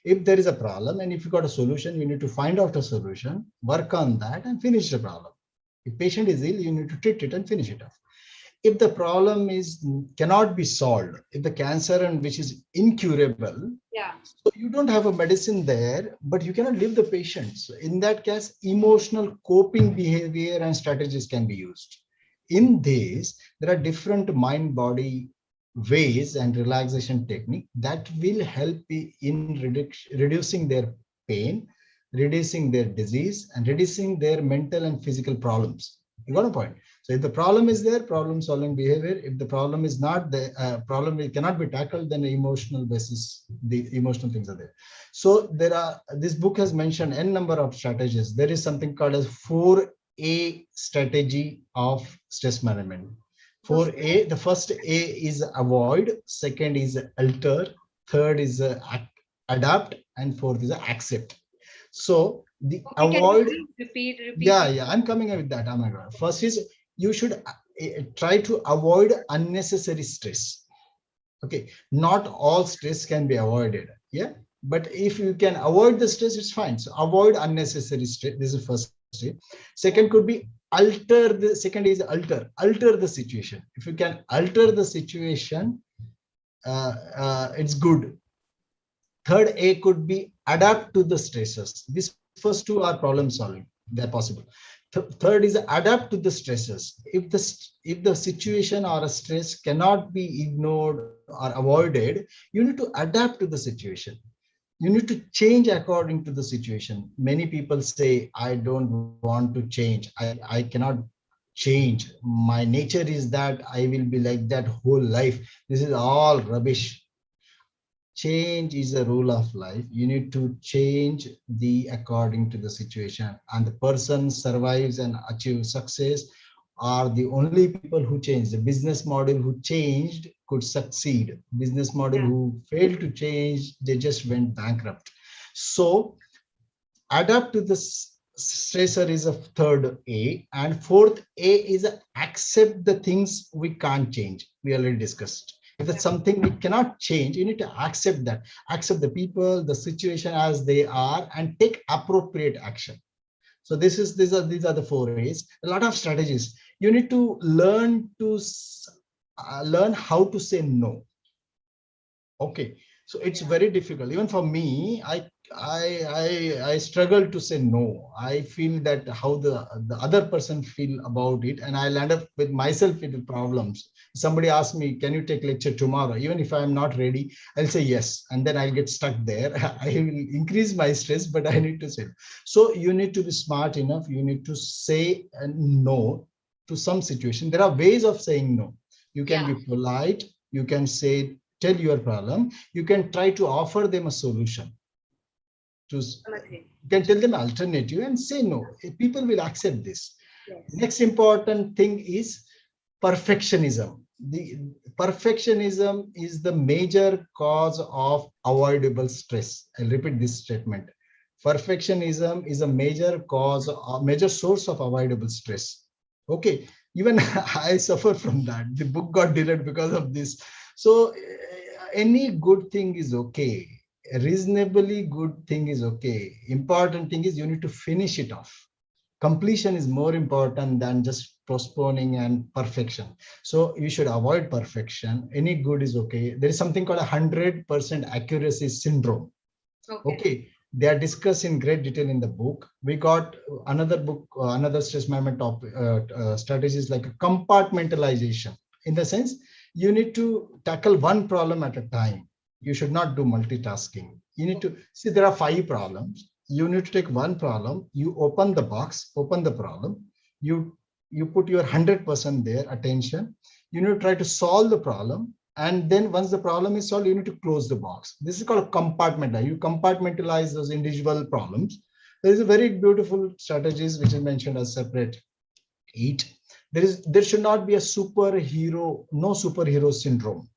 B: If there is a problem and if you got a solution, you need to find out a solution, work on that and finish the problem. If patient is ill, you need to treat it and finish it off. If the problem cannot be solved, if the cancer and which is incurable,
A: yeah,
B: so you don't have a medicine there, but you cannot leave the patient. So in that case, emotional coping behavior and strategies can be used. In this, there are different mind-body ways and relaxation technique that will help in reducing their pain, reducing their disease, and reducing their mental and physical problems. You got a point? So if the problem is there, problem solving behavior. If the problem is not the problem, it cannot be tackled, then the emotional basis, the emotional things are there. So this book has mentioned n number of strategies. There is something called as 4A strategy of stress management. 4A, the first A is avoid, second is alter, third is adapt, and fourth is accept. So the avoid.
A: Repeat.
B: Yeah, I'm coming up with that. Oh my God. First is you should try to avoid unnecessary stress. Okay, not all stress can be avoided. Yeah, but if you can avoid the stress, it's fine. So avoid unnecessary stress. This is first step. Second could be alter. The second is alter the situation. If you can alter the situation, it's good. Third A could be adapt to the stressors. These first two are problem solving. They're possible. Third is adapt to the stresses. If the situation or a stress cannot be ignored or avoided, you need to adapt to the situation. You need to change according to the situation. Many people say, I don't want to change. I cannot change. My nature is that I will be like that whole life. This is all rubbish. Change is a rule of life. You need to change the according to the situation, and the person survives and achieves success are the only people who change. The business model who changed could succeed. Business model who failed to change, they just went bankrupt. So adapt to the stressor is a third A, and fourth A is accept the things we can't change. We already discussed. If it's something we cannot change, you need to accept that. Accept the people, the situation as they are, and take appropriate action. So these are the four A's. A lot of strategies. You need to learn to learn how to say no. Okay, so it's very difficult. Even for me, I struggle to say no. I feel that how the other person feel about it, and I'll end up with myself with problems. Somebody asks me, can you take lecture tomorrow? Even if I'm not ready, I'll say yes, and then I'll get stuck there. I will increase my stress, but I need to say. So you need to be smart enough. You need to say no to some situation. There are ways of saying no. You can be polite. You can say, tell your problem. You can try to offer them a solution. You can tell them alternative and say no. People will accept this. Next important thing is perfectionism. The perfectionism is the major cause of avoidable stress. I'll repeat this statement. Perfectionism is a major cause, a major source of avoidable stress. Okay, even I suffer from that. The book got delayed because of this. So any good thing is okay. A reasonably good thing is okay. Important thing is you need to finish it off. Completion is more important than just postponing and perfection. So you should avoid perfection. Any good is okay. There is something called 100% accuracy syndrome. Okay. They are discussed in great detail in the book. We got another book, another stress management topic, strategies like compartmentalization. In the sense, you need to tackle one problem at a time. You should not do multitasking. You need to see there are 5 problems. You need to take one problem. You open the box, open the problem. You put your 100% there, attention. You need to try to solve the problem. And then once the problem is solved, you need to close the box. This is called compartmentalize. You compartmentalize those individual problems. There is a very beautiful strategies which is mentioned as separate eat. There should not be a superhero, no superhero syndrome.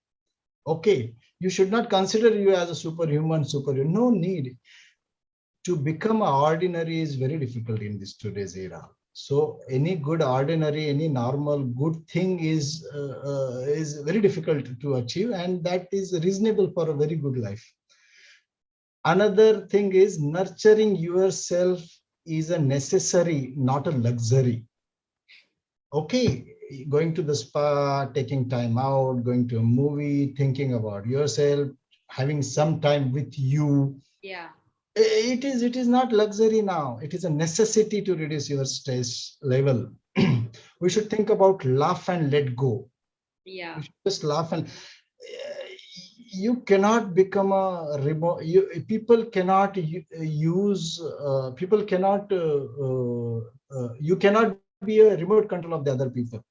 B: Okay, you should not consider you as a superhuman, superhero. No need. To become ordinary is very difficult in this today's era. So any good ordinary, any normal good thing is very difficult to achieve, and that is reasonable for a very good life. Another thing is nurturing yourself is a necessary, not a luxury. Okay, going to the spa, taking time out, going to a movie, thinking about yourself, having some time with you.
A: Yeah.
B: It is not luxury now. It is a necessity to reduce your stress level. We should think about laugh and let go.
A: Yeah.
B: We should just laugh and you cannot become a remote. People cannot use. People cannot. You cannot be a remote control of the other people.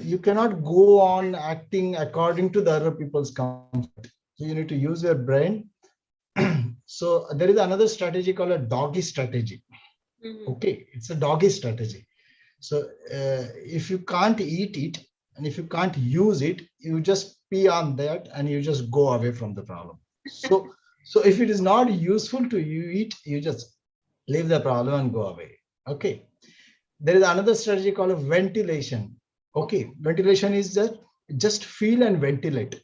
B: You cannot go on acting according to the other people's comfort. So you need to use your brain. So there is another strategy called a doggy strategy. Okay, it's a doggy strategy. So if you can't eat it and if you can't use it, you just pee on that and you just go away from the problem. So if it is not useful to you eat, you just leave the problem and go away. Okay. There is another strategy called a ventilation. Okay, ventilation is just feel and ventilate.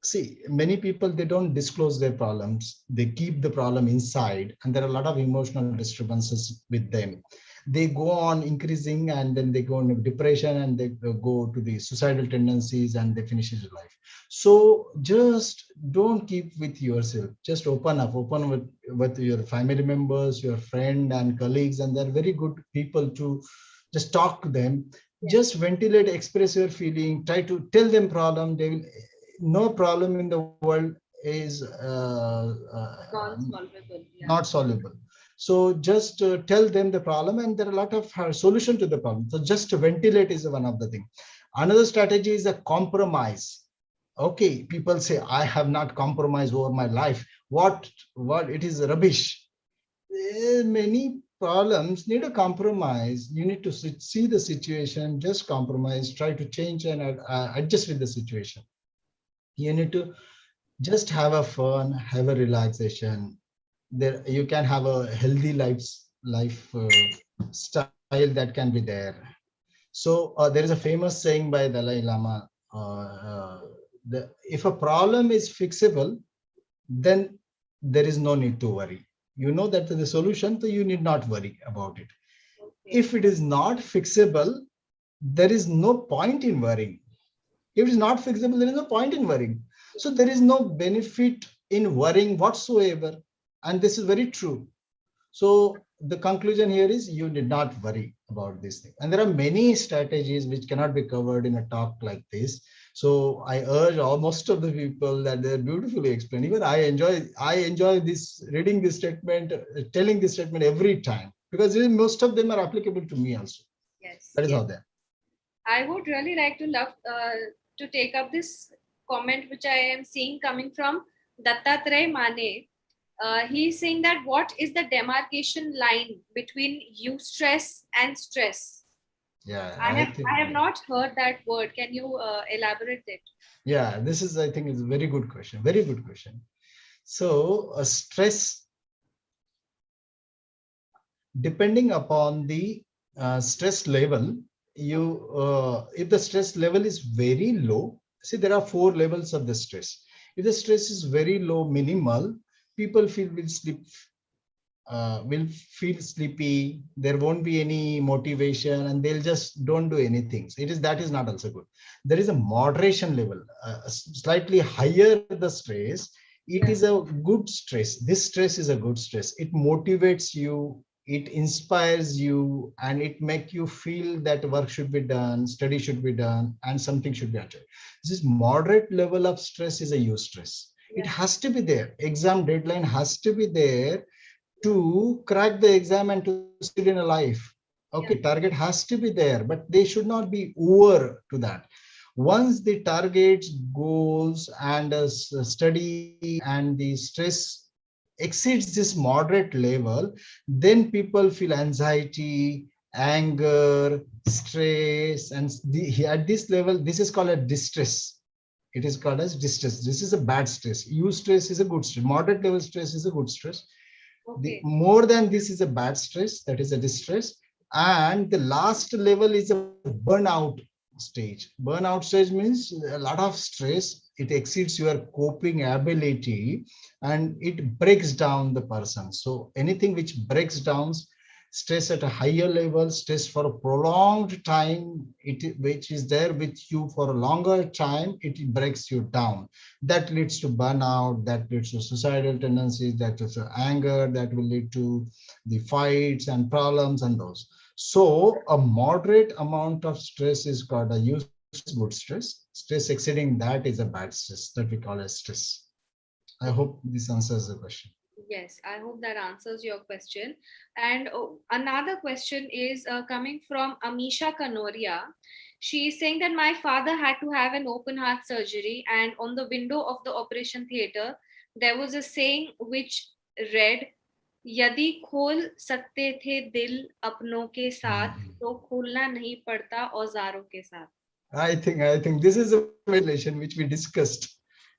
B: See, many people, they don't disclose their problems. They keep the problem inside, and there are a lot of emotional disturbances with them. They go on increasing, and then they go into depression, and they go to the suicidal tendencies, and they finish their life. So just don't keep with yourself. Just open up, with your family members, your friend and colleagues, and they're very good people to Just talk to them.
A: Yes.
B: Just ventilate, express your feeling, try to tell them problem. They will, no problem in the world is
A: Non-solvable. Yeah.
B: not soluble. So just tell them the problem, and there are a lot of solution to the problem. So just to ventilate is one of the thing. Another strategy is a compromise. Okay, people say I have not compromised over my life. What it is rubbish. Many problems need a compromise. You need to see the situation, just compromise, try to change and adjust with the situation. You need to just have a fun, have a relaxation. There you can have a healthy life style that can be there. So there is a famous saying by Dalai Lama, if a problem is fixable, then there is no need to worry. You know that the solution, so you need not worry about it.
A: Okay.
B: If it is not fixable, there is no point in worrying. If it is not fixable, there is no point in worrying. So there is no benefit in worrying whatsoever. And this is very true. So the conclusion here is you need not worry about this thing. And there are many strategies which cannot be covered in a talk like this. So I urge all most of the people that they're beautifully explained. Even I enjoy this reading this statement, telling this statement every time, because most of them are applicable to me also.
A: Yes.
B: That is
A: Yes.
B: how they are.
A: I would really like to love to take up this comment which I am seeing coming from Dattatray Mane. He's saying that what is the demarcation line between eustress and stress?
B: Yeah,
A: I
B: I
A: have
B: think.
A: I have not heard that word. Can you elaborate it?
B: Yeah, this is, I think, is a very good question. Very good question. So, stress, depending upon the stress level, if the stress level is very low, see, there are four levels of the stress. If the stress is very low, minimal, people will feel sleepy. There won't be any motivation, and they'll just don't do anything. So that is not also good. There is a moderation level, slightly higher the stress. It
A: Yeah.
B: is a good stress. This stress is a good stress. It motivates you, it inspires you, and it make you feel that work should be done, study should be done, and something should be achieved. This moderate level of stress is a eustress. It
A: Yeah.
B: has to be there. Exam deadline has to be there to crack the exam and to succeed in a life. Okay,
A: Yeah.
B: target has to be there, but they should not be over to that. Once the targets, goals, and study and the stress exceeds this moderate level, then people feel anxiety, anger, stress, and at this level, this is called a distress. It is called as distress. This is a bad stress. Eustress is a good stress. Moderate level stress is a good stress. The
A: Okay.
B: more than this is a bad stress, that is a distress. And the last level is a burnout stage. Burnout stage means a lot of stress. It exceeds your coping ability and it breaks down the person. So anything which breaks down stress at a higher level, stress for a prolonged time, which is there with you for a longer time, it breaks you down. That leads to burnout, that leads to suicidal tendencies, that leads to anger, that will lead to the fights and problems and those. So a moderate amount of stress is called a good stress. Stress exceeding that is a bad stress that we call as stress. I hope this answers the question.
A: Yes, I hope that answers your question. And another question is coming from Amisha Kanoria. She is saying that my father had to have an open heart surgery, and on the window of the operation theater, there was a saying which read, यदि खोल सकते थे दिल अपनों के साथ तो खोलना नहीं पड़ता औजारों के साथ.
B: I think this is a ventilation which we discussed.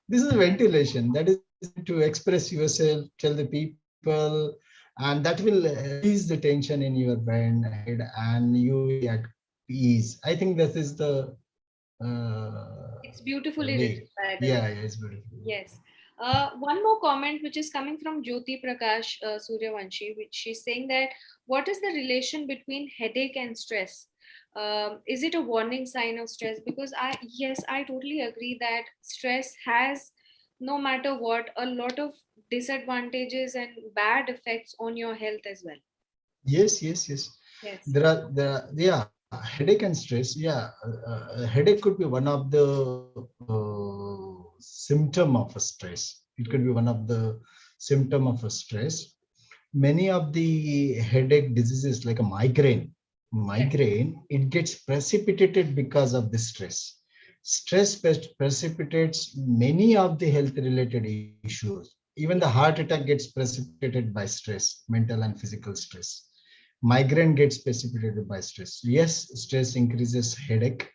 B: This is a ventilation that is to express yourself, tell the people, and that will ease the tension in your brain head, and you will be at ease. I think that is the
A: It's beautifully written,
B: way.
A: by the way.
B: Yeah, yeah, it's beautiful.
A: Yes. One more comment which is coming from Jyoti Prakash Suryavanshi, which she's saying that what is the relation between headache and stress? Is it a warning sign of stress? Because yes, I totally agree that stress has, no matter what, a lot of disadvantages and bad effects on your health as well.
B: Yes, yes, yes.
A: Yes.
B: Yeah, headache and stress. Yeah, headache could be one of the symptom of a stress. It could be one of the symptom of a stress. Many of the headache diseases, like a migraine, it gets precipitated because of the stress. Precipitates many of the health related issues. Even the heart attack gets precipitated by stress, mental and physical stress. Migraine gets precipitated by stress. Yes, stress increases headache,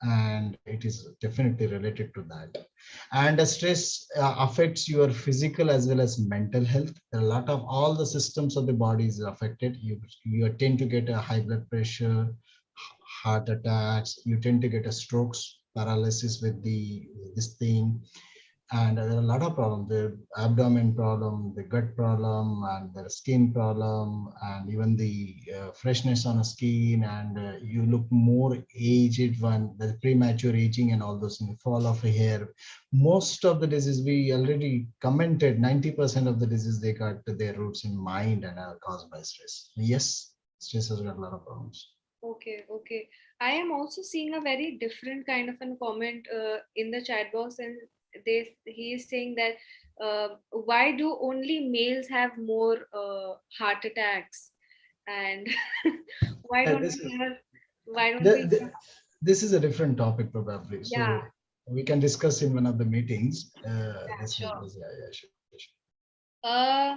B: and it is definitely related to that. And the stress affects your physical as well as mental health. There are a lot of all the systems of the body is affected. You tend to get a high blood pressure, heart attacks. You tend to get a strokes, paralysis with the this thing. And there are a lot of problems: the abdomen problem, the gut problem, and the skin problem, and even the freshness on the skin, and you look more aged when the premature aging and all those things, fall of hair. Most of the disease, we already commented, 90% of the disease, they got their roots in mind and are caused by stress. Yes, stress has got a lot of problems.
A: Okay, okay. I am also seeing a very different kind of a comment in the chat box, and he is saying that why do only males have more heart attacks, and why
B: Uh,
A: don't
B: this
A: we
B: is
A: have why don't
B: the,
A: we
B: the, this is a different topic probably,
A: yeah,
B: so we can discuss in one of the meetings.
A: yeah,
B: This is
A: sure.
B: this, yeah, yeah, sure, sure.
A: Uh,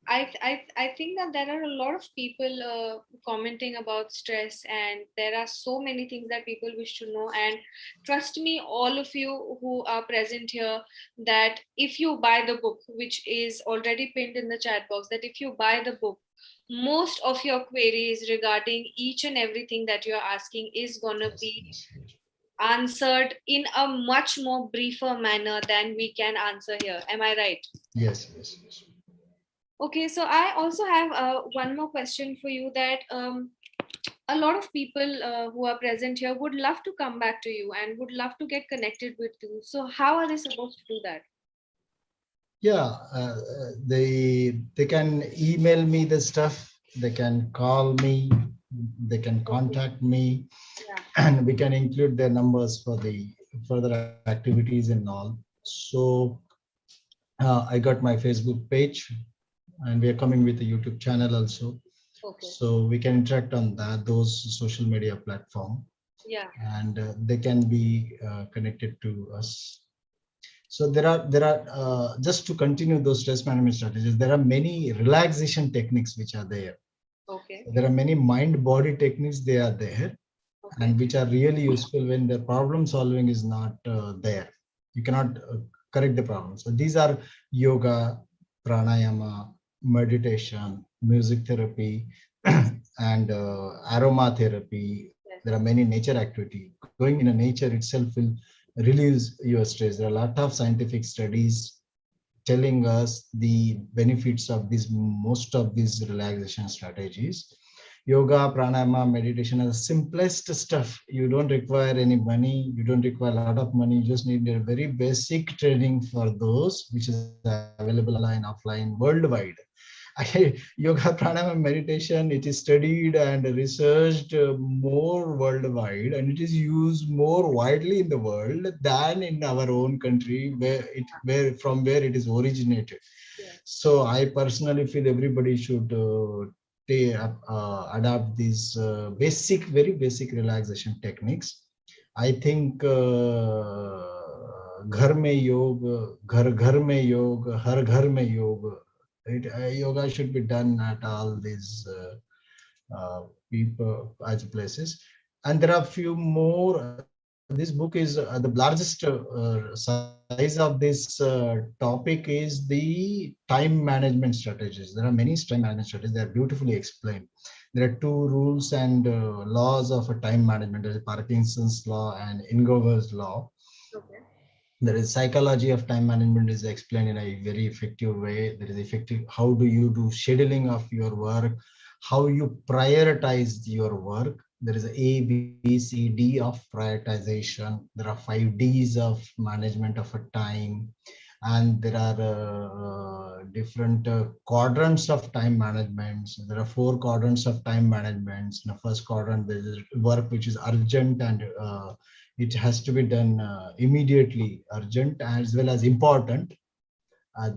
A: I think that there are a lot of people commenting about stress, and there are so many things that people wish to know. And trust me, all of you who are present here, that if you buy the book, which is already pinned in the chat box, that if you buy the book, most of your queries regarding each and everything that you're asking is gonna
B: Yes,
A: be
B: yes, yes.
A: answered in a much more briefer manner than we can answer here. Am I right?
B: Yes, yes, yes.
A: Okay, so I also have one more question for you, that a lot of people who are present here would love to come back to you and would love to get connected with you. So how are they supposed to do that?
B: Yeah, they can email me the stuff. They can call me. They can
A: Okay.
B: contact me,
A: Yeah.
B: and we can include their numbers for the further activities and all. So I got my Facebook page, and we are coming with a YouTube channel also.
A: Okay.
B: So we can interact on that those social media platform,
A: Yeah.
B: and they can be connected to us. So there are just to continue those stress management strategies, there are many relaxation techniques which are there.
A: Okay.
B: There are many mind body techniques, they are there,
A: Okay.
B: and which are really useful when the problem solving is not there. You cannot correct the problem. So these are yoga, pranayama, meditation, music therapy,
A: Yes.
B: and aromatherapy.
A: Yes.
B: There are many nature activity. Going in a nature itself will release your stress. There are a lot of scientific studies telling us the benefits of these most of these relaxation strategies. Yoga, pranayama, meditation are the simplest stuff. You don't require any money, you don't require a lot of money, you just need a very basic training for those, which is available online, offline, worldwide. Yoga, pranayama, meditation, it is studied and researched more worldwide, and it is used more widely in the world than in our own country, where it is originated.
A: Yes.
B: So I personally feel everybody should adopt these very basic relaxation techniques. I think घर में योग, घर घर में योग, हर घर में योग. Yoga should be done at all these people as places. And there are few more. This book is the largest size of this topic is the time management strategies. There are many time management strategies. They are beautifully explained. There are two rules and laws of a time management. There is Parkinson's law and Ingover's law.
A: Okay.
B: There is psychology of time management is explained in a very effective way. There is effective how do you do scheduling of your work, how you prioritize your work. There is a B, C, D of prioritization. There are 5 Ds of management of a time. And there are different quadrants of time management. So there are 4 quadrants of time management. In the first quadrant, there is work which is urgent and it has to be done immediately, urgent as well as important.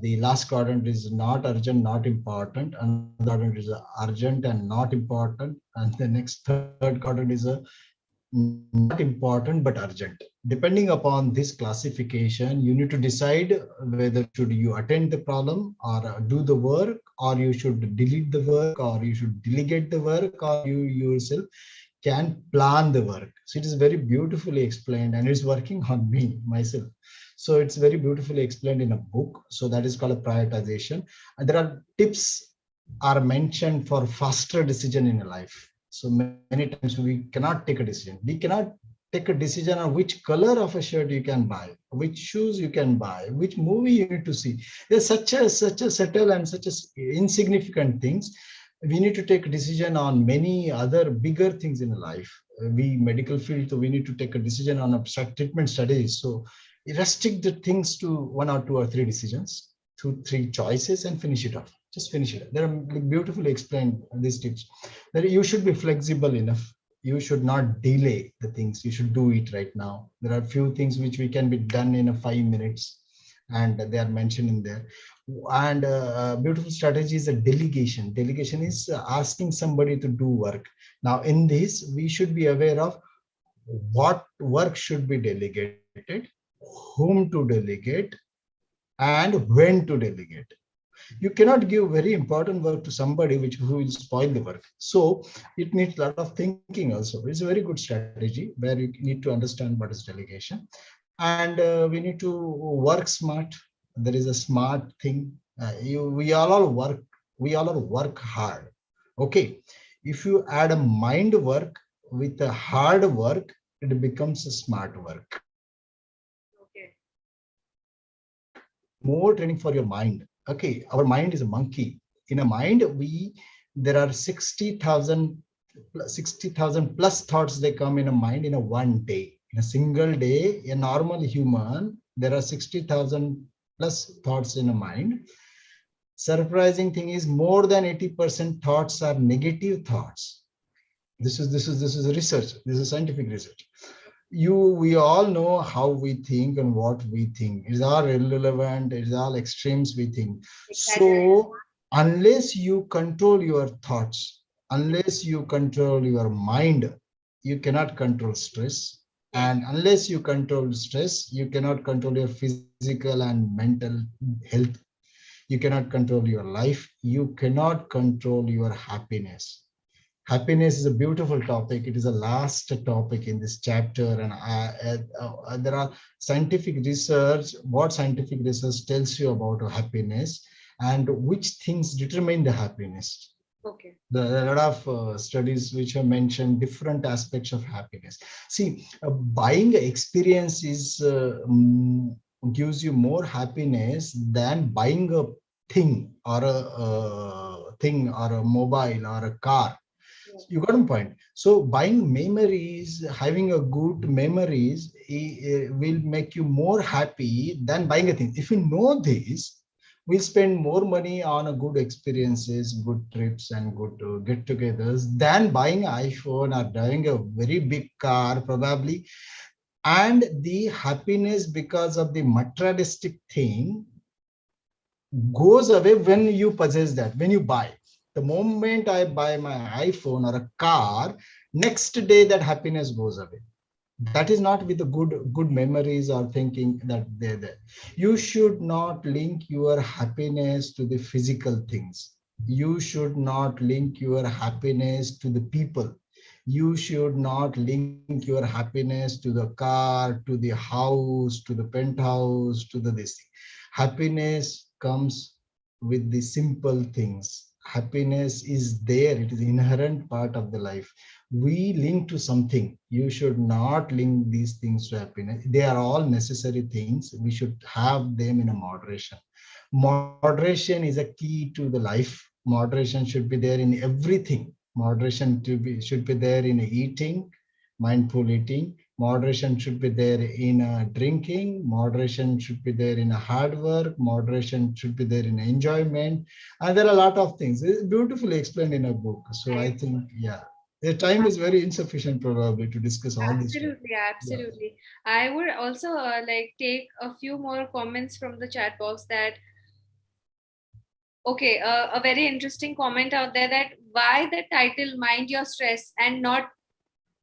B: The last quadrant is not urgent, not important. Another quadrant is urgent and not important. And the next third quadrant is a not important but urgent. Depending upon this classification, you need to decide whether should you attend the problem or do the work, or you should delete the work, or you should delegate the work, or you yourself can plan the work. So it is very beautifully explained, and it's working on me myself. So it's very beautifully explained in a book. So that is called a prioritization. And there are tips are mentioned for faster decision in a life. So many times we cannot take a decision. We cannot take a decision on which color of a shirt you can buy, which shoes you can buy, which movie you need to see. There's such a subtle and such a insignificant things. We need to take a decision on many other bigger things in life. We medical field, so we need to take a decision on abstract treatment studies. So restrict the things to 1 or 2 or 3 decisions, 2, 3 choices, and finish it off. Just finish it. They're beautifully explained, these tips. That you should be flexible enough. You should not delay the things. You should do it right now. There are few things which we can be done in 5 minutes, and they are mentioned in there. And beautiful strategy is a delegation. Delegation is asking somebody to do work. Now in this, we should be aware of what work should be delegated, whom to delegate, and when to delegate. You cannot give very important work to somebody who will spoil the work. So it needs a lot of thinking also. It's a very good strategy where you need to understand what is delegation. And we need to work smart. There is a smart thing. We all work hard. Okay. If you add a mind work with a hard work, it becomes a smart work.
A: Okay.
B: More training for your mind. Okay, our mind is a monkey. In a mind, there are 60,000 plus thoughts. They come in a mind in a one day. In a single day, a normal human, there are 60,000 plus thoughts in a mind. Surprising thing is more than 80% thoughts are negative thoughts. This is research. This is scientific research. We all know how we think and what we think. It's all irrelevant. It's all extremes we think. So unless you control your thoughts, unless you control your mind, you cannot control stress. And unless you control stress, you cannot control your physical and mental health. You cannot control your life. You cannot control your happiness. Happiness is a beautiful topic. It is the last topic in this chapter, and there are scientific research. What scientific research tells you about happiness and which things determine the happiness?
A: Okay.
B: There are a lot of studies which have mentioned different aspects of happiness. See, buying experience gives you more happiness than buying a thing or a mobile or a car. You got a point. So buying memories, having a good memories will make you more happy than buying a thing. If you know this, we'll spend more money on a good experiences, good trips, and good get-togethers than buying an iPhone or driving a very big car probably. And the happiness because of the materialistic thing goes away when you possess that, when you buy. The moment I buy my iPhone or a car, next day that happiness goes away. That is not with the good memories or thinking that they're there. You should not link your happiness to the physical things. You should not link your happiness to the people. You should not link your happiness to the car, to the house, to the penthouse, to this thing. Happiness comes with the simple things. Happiness is there. It is inherent part of the life. We link to something. You should not link these things to happiness. They are all necessary things. We should have them in a moderation. Moderation is a key to the life. Moderation should be there in everything. Moderation should be there in eating, mindful eating. Moderation should be there in drinking. Moderation should be there in hard work. Moderation should be there in enjoyment. And there are a lot of things. It's beautifully explained in a book. So I think, yeah, the time is very insufficient probably to discuss all these things.
A: Absolutely, absolutely. I would also like take a few more comments from the chat box that okay, a very interesting comment out there that why the title Mind Your Stress and not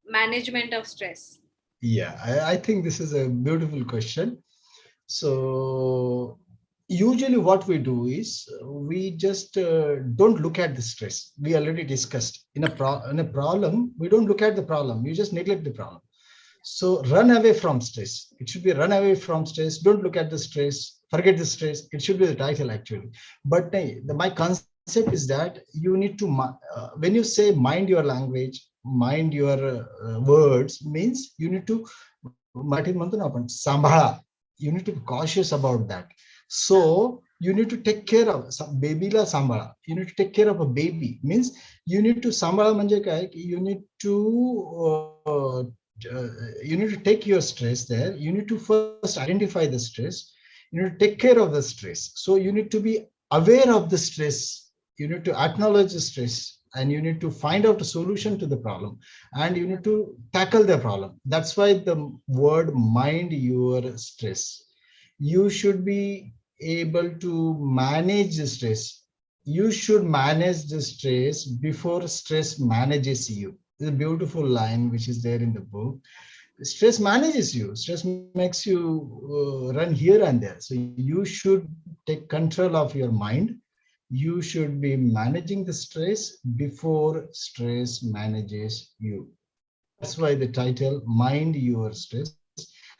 A: Management of Stress?
B: Yeah, I think this is a beautiful question. So usually what we do is we just don't look at the stress. We already discussed in a problem, we don't look at the problem. You just neglect the problem. So run away from stress. It should be run away from stress. Don't look at the stress. Forget the stress. It should be the title actually. But my concept is that you need to, when you say mind your language, mind your words, means you need to, sambhala. You need to be cautious about that. So you need to take care of baby la sambhala. You need to take care of a baby. Means you need to sambhala manje kai, you need to you need to take your stress there. You need to first identify the stress. You need to take care of the stress. So you need to be aware of the stress. You need to acknowledge the stress, and you need to find out a solution to the problem, and you need to tackle the problem. That's why the word mind your stress. You should be able to manage the stress. You should manage the stress before stress manages you. It's a beautiful line which is there in the book. Stress manages you. Stress makes you run here and there. So you should take control of your mind. You should be managing the stress before stress manages you. That's why the title, Mind Your Stress.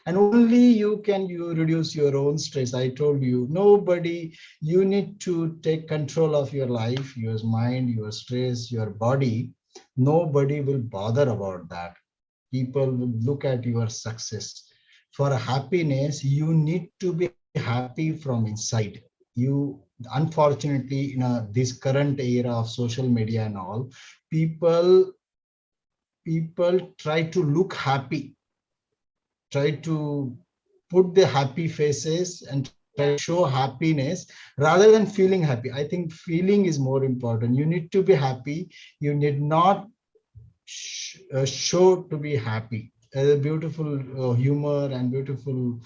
B: And only you reduce your own stress. I told you, nobody, you need to take control of your life, your mind, your stress, your body. Nobody will bother about that. People will look at your success. For happiness, you need to be happy from inside. You, unfortunately, in this current era of social media and all, people try to look happy, try to put the happy faces and try to show happiness rather than feeling happy. I think feeling is more important. You need to be happy. You need not show to be happy. A beautiful humor and beautiful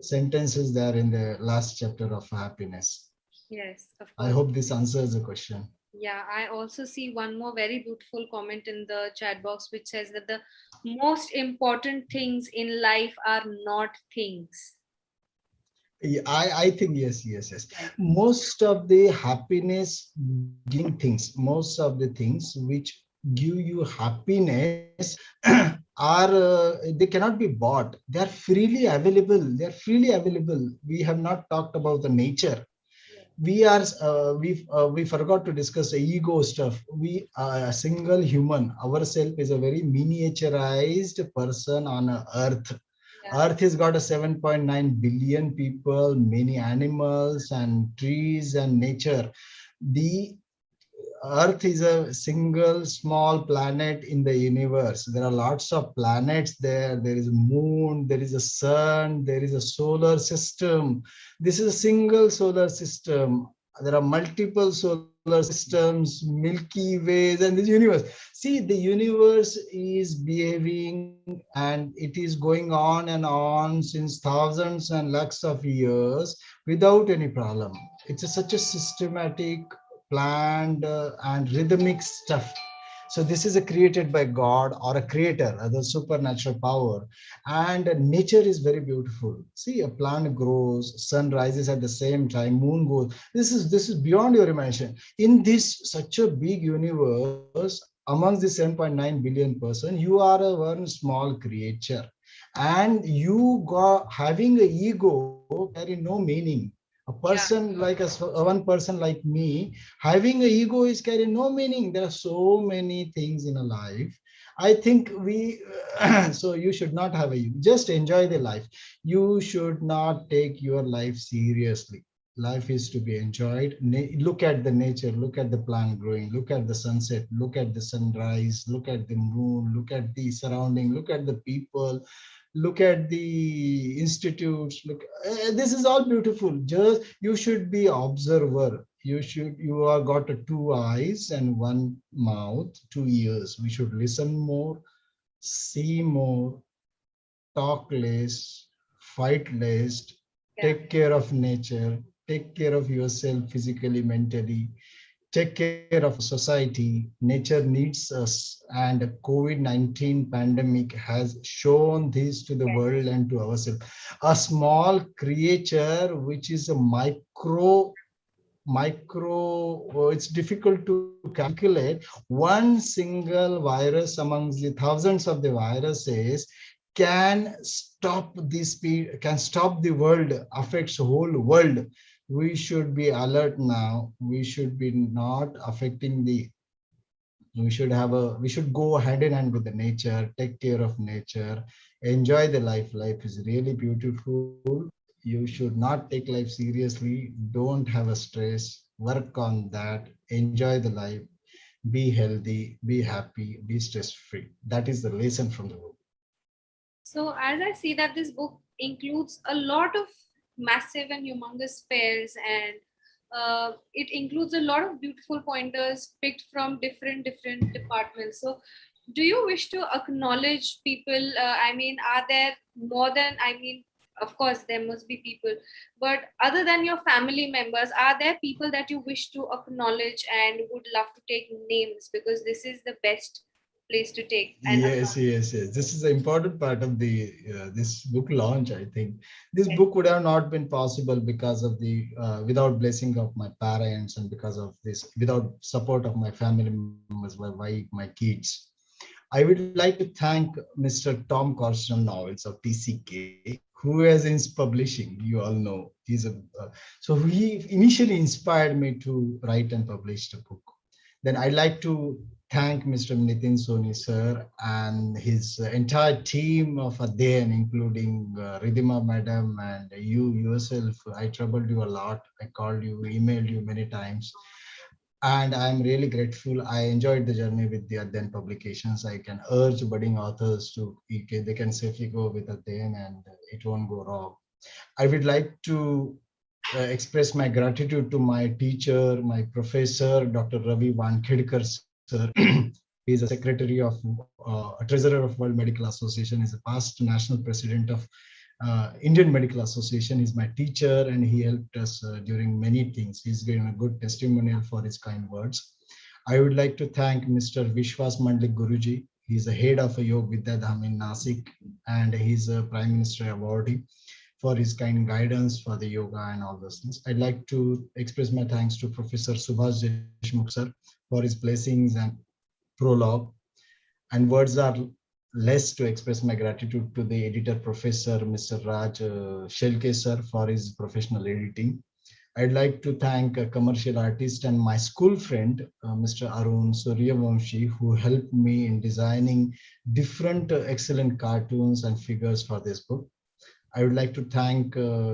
B: sentences there in the last chapter of happiness.
A: Yes, of
B: I
A: course.
B: hope this answers the question.
A: Yeah, I also see one more very beautiful comment in the chat box which says that the most important things in life are not things.
B: Yeah, I think yes. Most of the happiness giving things, most of the things which give you happiness are they cannot be bought. They are freely available. They are freely available. We have not talked about the nature. We are we forgot to discuss the ego stuff. We are a single human. Ourself is a very miniaturized person on earth. Earth has got a 7.9 billion people, many animals and trees and nature. The Earth is a single small planet in the universe. There are lots of planets there. There is a moon, there is a sun, there is a solar system. This is a single solar system. There are multiple solar systems, Milky Ways, and this universe. See, the universe is behaving and it is going on and on since thousands and lakhs of years without any problem. It's such a systematic, planned, and rhythmic stuff. So this is a created by God or a creator, the supernatural power. And nature is very beautiful. See, a plant grows, sun rises at the same time, moon goes. This is beyond your imagination. In this such a big universe, amongst the 7.9 billion person, you are a one small creature. And you got having a ego carry no meaning. A person like us, one person like me, having a ego is carrying no meaning. There are so many things in a life. I think we, so you should not have a ego. Just enjoy the life. You should not take your life seriously. Life is to be enjoyed. Look at the nature, look at the plant growing, look at the sunset, look at the sunrise, look at the moon, look at the surrounding, look at the people, look at the institutes. Look, this is all beautiful. Just you should be observer. You are got two eyes and one mouth, two ears. We should listen more, see more, talk less, fight less,
A: Yeah.
B: take care of nature, take care of yourself physically, mentally, take care of society. Nature needs us, and COVID-19 pandemic has shown this to the
A: Yes.
B: world and to ourselves. A small creature, which is a it's difficult to calculate. One single virus amongst the thousands of the viruses can stop this speed, can stop the world, affects whole world. We should be alert now. We should be not affecting the, we should go hand in hand with the nature, take care of nature, enjoy the life. Life is really beautiful. You should not take life seriously. Don't have a stress, work on that, enjoy the life, be healthy, be happy, be stress free. That is the lesson from the book.
A: So as I see that this book includes a lot of massive and humongous fairs, and it includes a lot of beautiful pointers picked from different departments. So do you wish to acknowledge people? I mean, are there more than, I mean, of course there must be people, but other than your family members, are there people that you wish to acknowledge and would love to take names, because this is the best place to take and
B: Yes,
A: acknowledge.
B: yes, yes. This is an important part of the this book launch. I think this
A: Yes.
B: book would have not been possible because of the without blessing of my parents, and because of this, without support of my family members, my wife, my kids. I would like to thank Mr. Tom Corson Novels of TCK, who has in publishing. You all know he's a so he initially inspired me to write and publish the book. Then I'd like to thank Mr. Nitin Soni sir and his entire team of Adyan, including Ridhima madam and you yourself. I troubled you a lot. I called you, emailed you many times, and I'm really grateful. I enjoyed the journey with the Adyan publications. I can urge budding authors to, they can safely go with Adyan and it won't go wrong. I would like to express my gratitude to my teacher, my professor, Dr. Ravi Wankhedkar sir. He is a secretary of, a treasurer of World Medical Association, is a past national president of Indian Medical Association. Is my teacher, and he helped us during many things. He's given a good testimonial for his kind words. I would like to thank Mr. Vishwas Mandlik Guruji. He's the head of Yog Vidya Dham in Nasik, and he's a Prime Minister awardee for his kind guidance for the yoga and all those things. I'd like to express my thanks to Professor Subhash Deshmukh sir for his blessings and prologue. And words are less to express my gratitude to the editor professor, Mr. Raj Shelke sir, for his professional editing. I'd like to thank a commercial artist and my school friend, Mr. Arun Suryavamshi, who helped me in designing different excellent cartoons and figures for this book. I would like to thank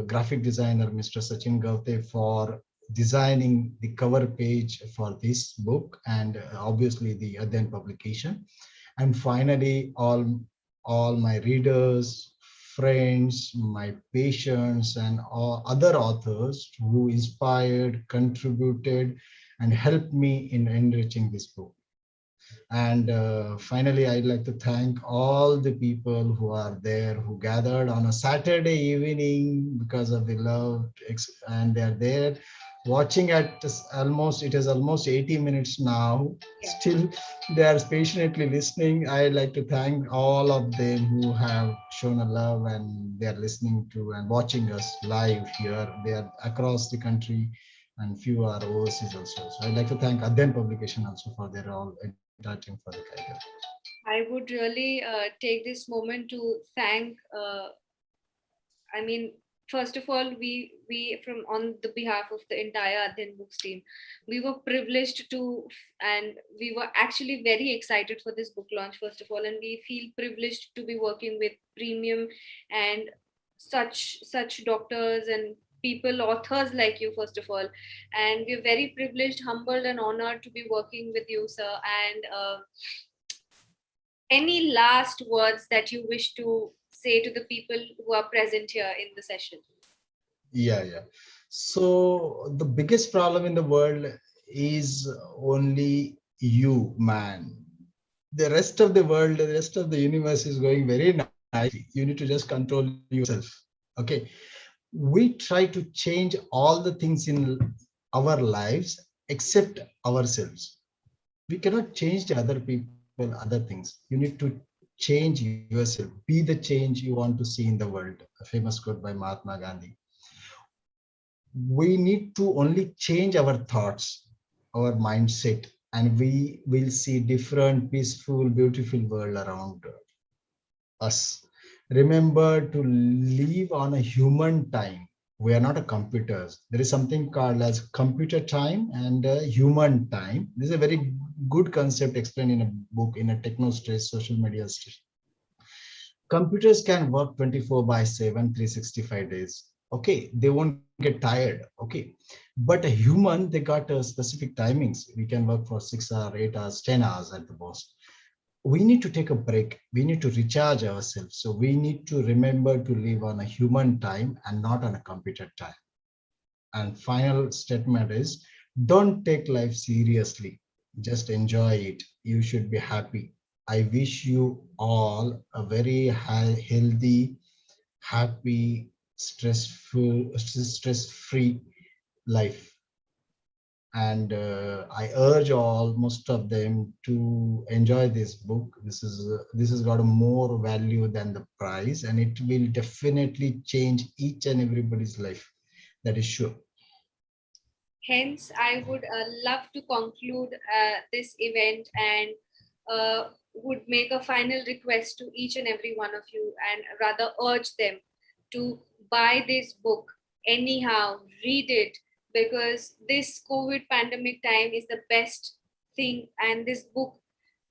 B: graphic designer Mr. Sachin Gaute for designing the cover page for this book, and obviously the Adyan publication. And finally, all my readers, friends, my patients, and all other authors who inspired, contributed, and helped me in enriching this book. And finally, I'd like to thank all the people who are there, who gathered on a Saturday evening because of the love, and they're there watching at almost, it is almost 80 minutes now. Still, they are patiently listening. I'd like to thank all of them who have shown a love, and they are listening to and watching us live here. They are across the country, and few are overseas also. So I'd like to thank Adyan Publication also for their all entire team for the guidance.
A: I would really take this moment to thank. I mean, first of all, we from on the behalf of the entire Adyan Books team, we were privileged to, and we were actually very excited for this book launch. First of all, and we feel privileged to be working with premium and such doctors and people, authors like you, first of all. And we're very privileged, humbled, and honored to be working with you, sir. And any last words that you wish to say to the people who are present here in the session?
B: Yeah. So the biggest problem in the world is only you, man. The rest of the world, the rest of the universe is going very nicely. You need to just control yourself. Okay. We try to change all the things in our lives except ourselves. We cannot change the other people, other things. You need to change yourself. Be the change you want to see in the world. A famous quote by Mahatma Gandhi. We need to only change our thoughts, our mindset, and we will see different, peaceful, beautiful world around us. Remember to live on a human time. We are not a computers. There is something called as computer time and human time. This is a very good concept explained in a book in a techno stress social media station. Computers can work 24 by 7, 365 days. Okay, they won't get tired. Okay, but a human, they got specific timings. We can work for 6 hours, 8 hours, 10 hours at the most. We need to take a break. We need to recharge ourselves. So we need to remember to live on a human time and not on a computer time. And final statement is, don't take life seriously. Just enjoy it. You should be happy. I wish you all a very healthy, happy, stress-free life. And I urge all, most of them, to enjoy this book. This has got a more value than the price, and it will definitely change each and everybody's life. That is sure.
A: Hence, I would love to conclude this event and would make a final request to each and every one of you, and rather urge them to buy this book anyhow, read it, because this COVID pandemic time is the best thing, and this book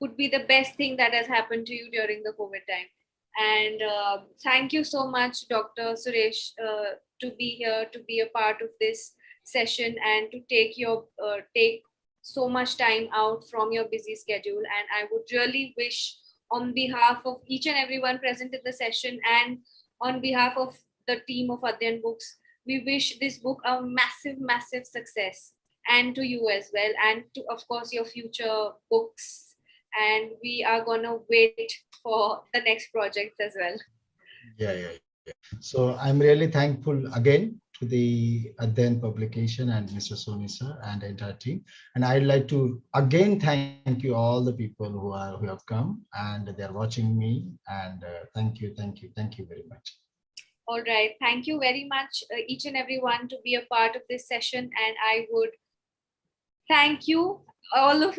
A: could be the best thing that has happened to you during the COVID time. And thank you so much, Dr. Suresh, to be here, to be a part of this session, and to take so much time out from your busy schedule. And I would really wish, on behalf of each and everyone present in the session and on behalf of the team of Adyan Books, we wish this book a massive success, and to you as well, and to, of course, your future books. And we are gonna wait for the next projects as well.
B: Yeah. So I'm really thankful again to the Adyan publication and Mr. Soni sir and the entire team. And I'd like to again thank you all the people who have come and they're watching me. And thank you very much.
A: All right. Thank you very much, each and everyone, to be a part of this session. And I would thank you, all of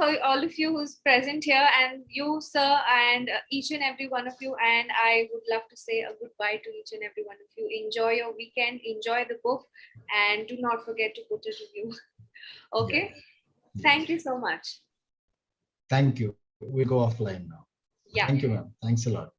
A: you who's present here, and you, sir, and each and every one of you. And I would love to say a goodbye to each and every one of you. Enjoy your weekend, enjoy the book, and do not forget to put a review. Okay.
B: Yeah.
A: Thank you so much.
B: Thank you. We'll go offline now.
A: Yeah.
B: Thank you, ma'am. Thanks a lot.